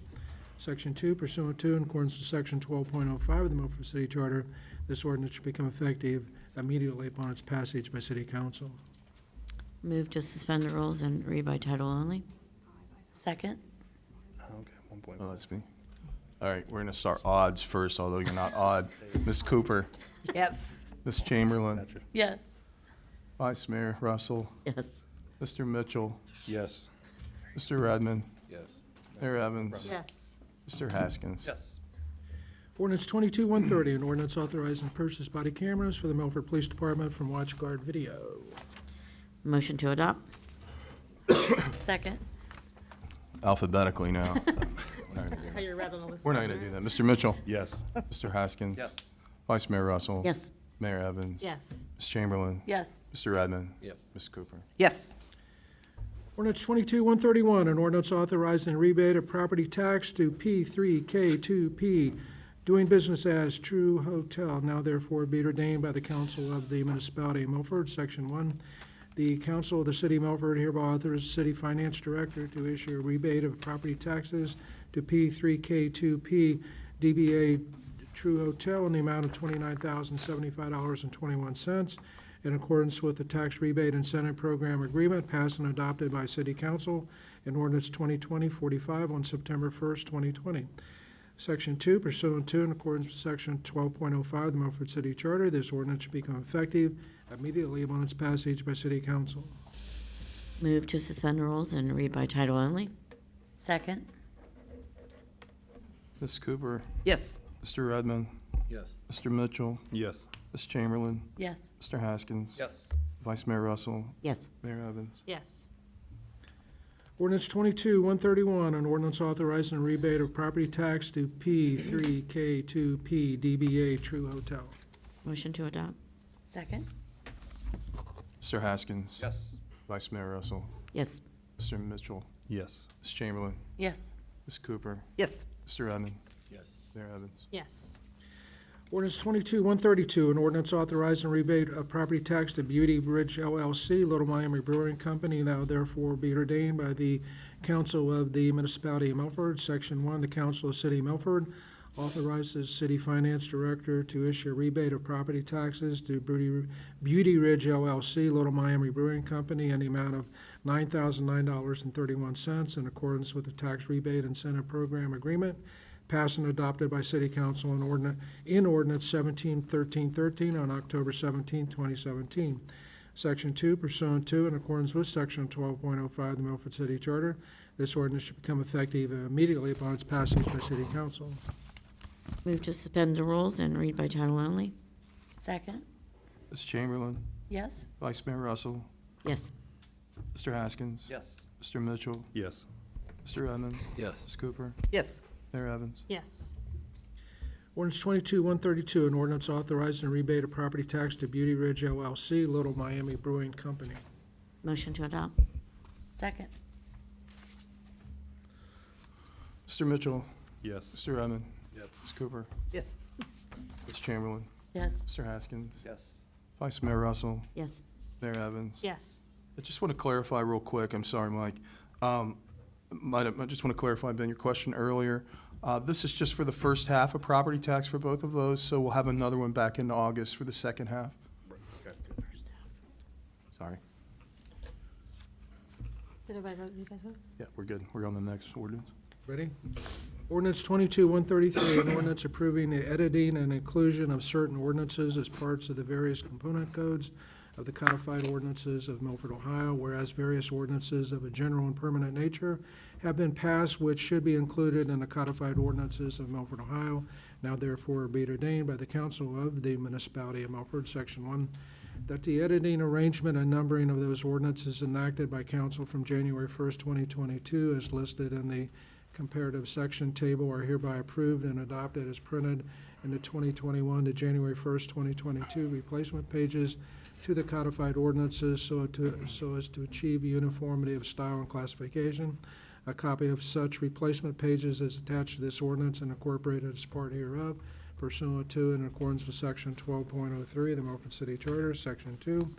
Section 2, pursuant to, in accordance with Section 12.05 of the Milford City Charter, this ordinance should become effective immediately upon its passage by City Council. Move to suspend the rules and read by title only. Second. Okay, 1.1. Oh, that's me. All right, we're gonna start odds first, although you're not odd. Ms. Cooper, Yes. Ms. Chamberlain, Yes. Vice Mayor Russell, Yes. Mr. Mitchell, Yes. Mr. Redmond, Yes. Mayor Evans, Yes. Mr. Haskins. Yes. Ordinance 22-130, an ordinance authorizing the purchase of body cameras for the Milford Police Department from WatchGuard Video. Motion to adopt. Second. Alphabetically now. How you're right on the list. We're not gonna do that. Mr. Mitchell, Yes. Mr. Haskins. Yes. Vice Mayor Russell. Yes. Mayor Evans. Yes. Ms. Chamberlain. Yes. Mr. Redmond. Yep. Ms. Cooper. Yes. Ordinance 22-131, an ordinance authorizing rebate of property tax to P3K2P, doing business as True Hotel. Now therefore be it ordained by the Council of the Municipality of Milford, Section 1. The Council of the City of Milford hereby authorizes the City Finance Director to issue a rebate of property taxes to P3K2P DBA True Hotel in the amount of $29,075.21 in accordance with the Tax Rebate Incentive Program Agreement passed and adopted by City Council in Ordinance 2020-45 on September 1st, 2020. Section 2, pursuant to, in accordance with Section 12.05 of the Milford City Charter, this ordinance should become effective immediately upon its passage by City Council. Move to suspend the rules and read by title only. Second. Ms. Cooper, Yes. Mr. Redmond, Yes. Mr. Mitchell, Yes. Ms. Chamberlain, Yes. Mr. Haskins. Yes. Vice Mayor Russell, Yes. Mayor Evans. Yes. Ordinance 22-131, an ordinance authorizing a rebate of property tax to P3K2P DBA True Hotel. Motion to adopt. Second. Mr. Haskins. Yes. Vice Mayor Russell, Yes. Mr. Mitchell, Yes. Ms. Chamberlain, Yes. Ms. Cooper, Yes. Mr. Redmond, Yes. Mayor Evans. Yes. Ordinance 22-132, an ordinance authorizing rebate of property tax to Beauty Bridge LLC, Little Miami Brewing Company, now therefore be ordained by the Council of the Municipality of Milford. Section 1, the Council of City of Milford authorizes City Finance Director to issue a rebate of property taxes to Beauty Ridge LLC, Little Miami Brewing Company, in the amount of $9,009.31 in accordance with the Tax Rebate Incentive Program Agreement passed and adopted by City Council in Ordinance 17-1313 on October 17, 2017. Section 2, pursuant to, in accordance with Section 12.05 of the Milford City Charter, this ordinance should become effective immediately upon its passage by City Council. Move to suspend the rules and read by title only. Second. Ms. Chamberlain, Yes. Vice Mayor Russell, Yes. Mr. Haskins. Yes. Mr. Mitchell, Yes. Mr. Redmond, Yes. Ms. Cooper, Yes. Mayor Evans. Yes. Ordinance 22-132, an ordinance authorizing a rebate of property tax to Beauty Ridge LLC, Little Miami Brewing Company. Motion to adopt. Second. Mr. Mitchell, Yes. Mr. Redmond. Yep. Ms. Cooper, Yes. Ms. Chamberlain, Yes. Mr. Haskins. Yes. Vice Mayor Russell, Yes. Mayor Evans. Yes. I just want to clarify real quick, I'm sorry, Mike. I just want to clarify, Ben, your question earlier. This is just for the first half of property tax for both of those, so we'll have another one back in August for the second half. Sorry. Did everybody vote? You guys vote? Yeah, we're good. We're on the next ordinance. Ready? Ordinance 22-133, an ordinance approving the editing and inclusion of certain ordinances as parts of the various component codes of the codified ordinances of Milford, Ohio, whereas various ordinances of a general and permanent nature have been passed which should be included in the codified ordinances of Milford, Ohio. Now therefore be it ordained by the Council of the Municipality of Milford, Section 1, that the editing, arrangement, and numbering of those ordinances enacted by council from January 1st, 2022, as listed in the comparative section table are hereby approved and adopted as printed in the 2021 to January 1st, 2022 replacement pages to the codified ordinances so as to achieve uniformity of style and classification. A copy of such replacement pages is attached to this ordinance and incorporated as part hereof pursuant to and in accordance with Section 12.03 of the Milford City Charter, Section 2,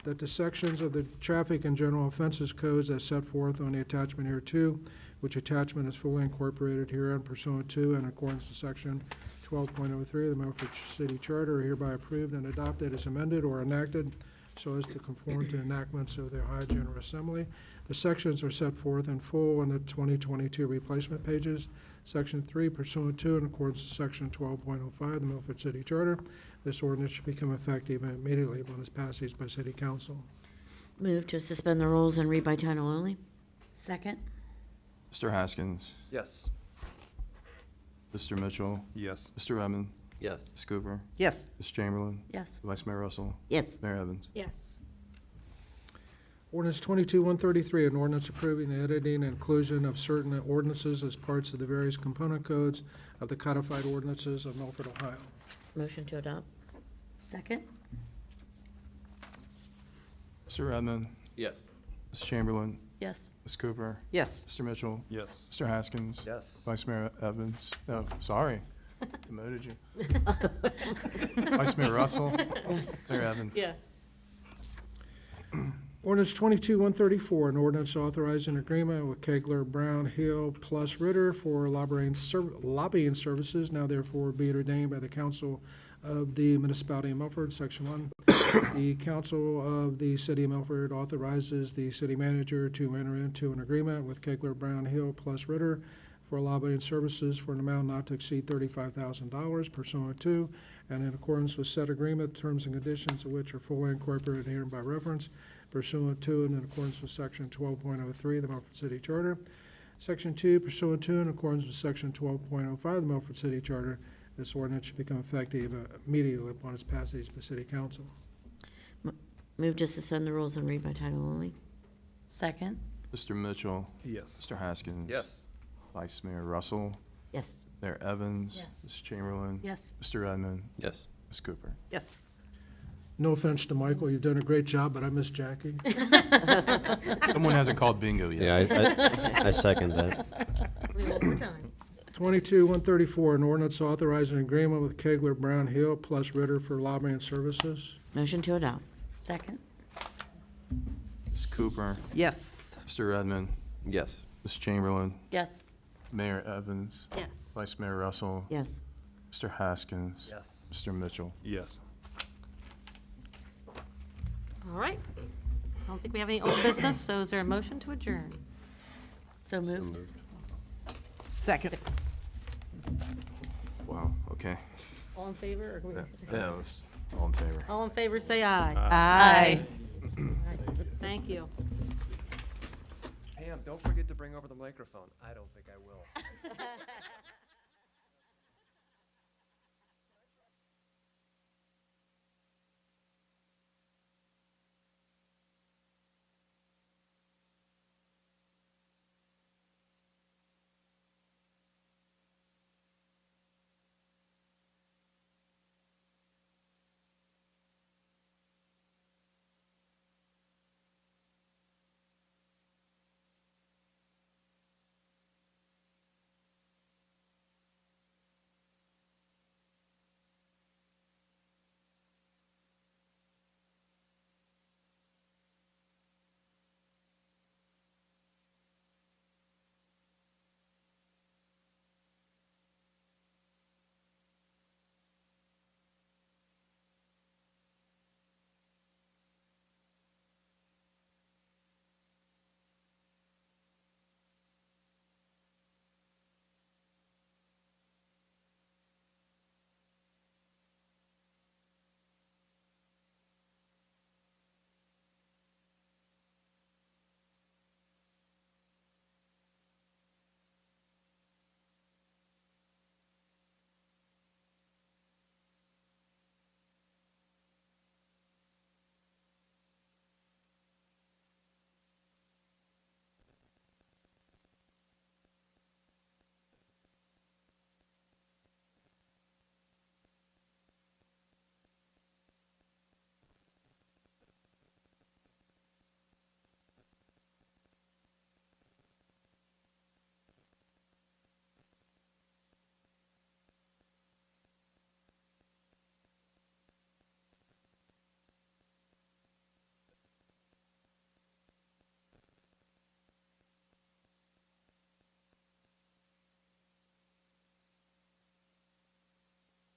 that the sections of the traffic and general offenses codes as set forth on the attachment hereto, which attachment is fully incorporated herein pursuant to and in accordance with Section 12.03 of the Milford City Charter, are hereby approved and adopted as amended or enacted so as to conform to enactments of the Ohio General Assembly. The sections are set forth in full on the 2022 replacement pages. Section 3 pursuant to and in accordance with Section 12.05 of the Milford City Charter. This ordinance should become effective immediately upon its passage by City Council. Move to suspend the rules and read by title only. Second. Mr. Haskins, Yes. Mr. Mitchell, Yes. Mr. Redmond, Yes. Ms. Cooper, Yes. Ms. Chamberlain, Yes. Vice Mayor Russell, Yes. Mayor Evans. Yes. Ordinance 22-133, an ordinance approving the editing and inclusion of certain ordinances as parts of the various component codes of the codified ordinances of Milford, Ohio. Motion to adopt. Second. Mr. Redmond, Yes. Ms. Chamberlain, Yes. Ms. Cooper, Yes. Mr. Mitchell, Yes. Mr. Haskins, Yes. Vice Mayor Evans. No, sorry. Demoted you. Vice Mayor Russell, Yes. Mayor Evans. Yes. Ordinance 22-134, an ordinance authorizing agreement with Kegler, Brown, Hill, plus Ritter for lobbying services. Now therefore be it ordained by the Council of the Municipality of Milford, Section 1. The Council of the City of Milford authorizes the city manager to enter into an agreement with Kegler, Brown, Hill, plus Ritter for lobbying services for an amount not to exceed $35,000 pursuant to and in accordance with said agreement, terms and conditions of which are fully incorporated herein by reference pursuant to and in accordance with Section 12.03 of the Milford City Charter. Section 2, pursuant to and in accordance with Section 12.05 of the Milford City Charter, this ordinance should become effective immediately upon its passage by City Council. Move to suspend the rules and read by title only. Second. Mr. Mitchell, Yes. Mr. Haskins. Yes. Vice Mayor Russell, Yes. Mayor Evans. Yes. Ms. Chamberlain. Yes. Mr. Redmond, Yes. Ms. Cooper. Yes. No offense to Michael, you've done a great job, but I miss Jackie. Someone hasn't called bingo yet. Yeah, I second that. We will overtime. 22-134, an ordinance authorizing agreement with Kegler, Brown, Hill, plus Ritter for lobbying services. Motion to adopt. Second. Ms. Cooper, Yes. Mr. Redmond, Yes. Ms. Chamberlain, Yes. Mayor Evans, Yes. Vice Mayor Russell, Yes. Mr. Haskins. Yes. Mr. Mitchell. Yes. All right. I don't think we have any old business, so is there a motion to adjourn? So moved. Second. Wow, okay. All in favor? Or can we- Yeah, let's, all in favor. All in favor, say aye. Aye. All right. Thank you. Pam, don't forget to bring over the microphone. I don't think I will.